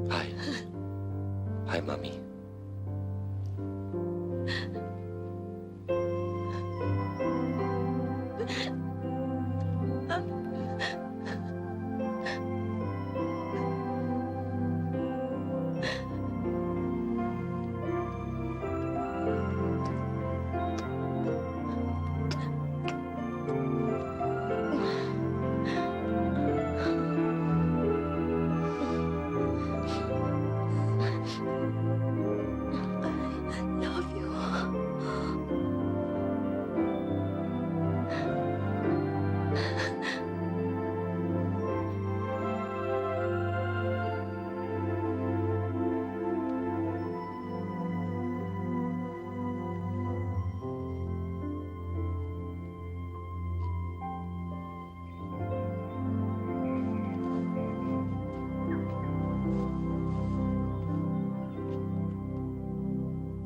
B: Hi. Hi, Mommy.
C: Love you.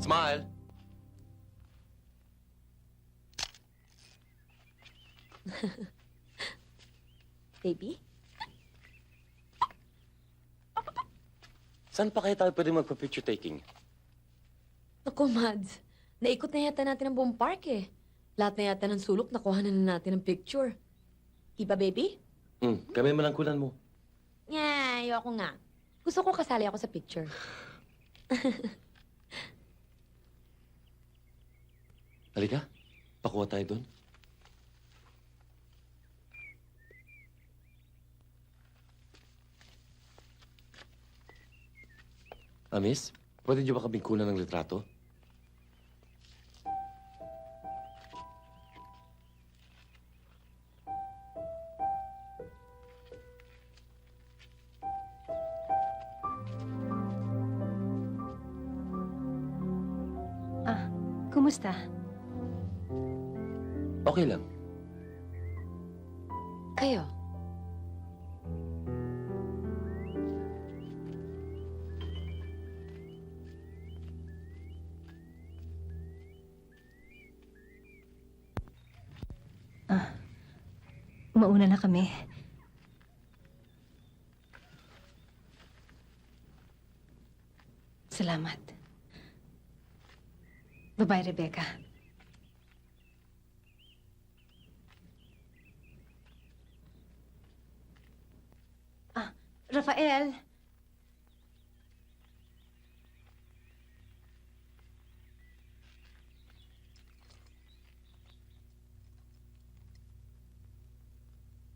B: Smile.
C: Baby?
B: Saan pa kaya tayo pwede magpa-picture taking?
Q: Naku, Mads. Naikot na yata natin ang buong park eh. Lahat na yata ng sulok, nakuha na natin ng picture. Iba, baby?
B: Kami malangkulan mo.
Q: Yeah, ayoko nga. Gusto ko kasali ako sa picture.
B: Halika, pakuha tayo doon. Miss, pwede niyo ba kaming kunan ng litrato?
F: Kumusta?
B: Okay lang.
Q: Kayo?
F: Mauna na kami. Salamat. Bye-bye, Rebecca. Rafael!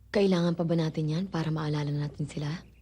Q: Kailangan pa ba natin yan para maalala natin sila?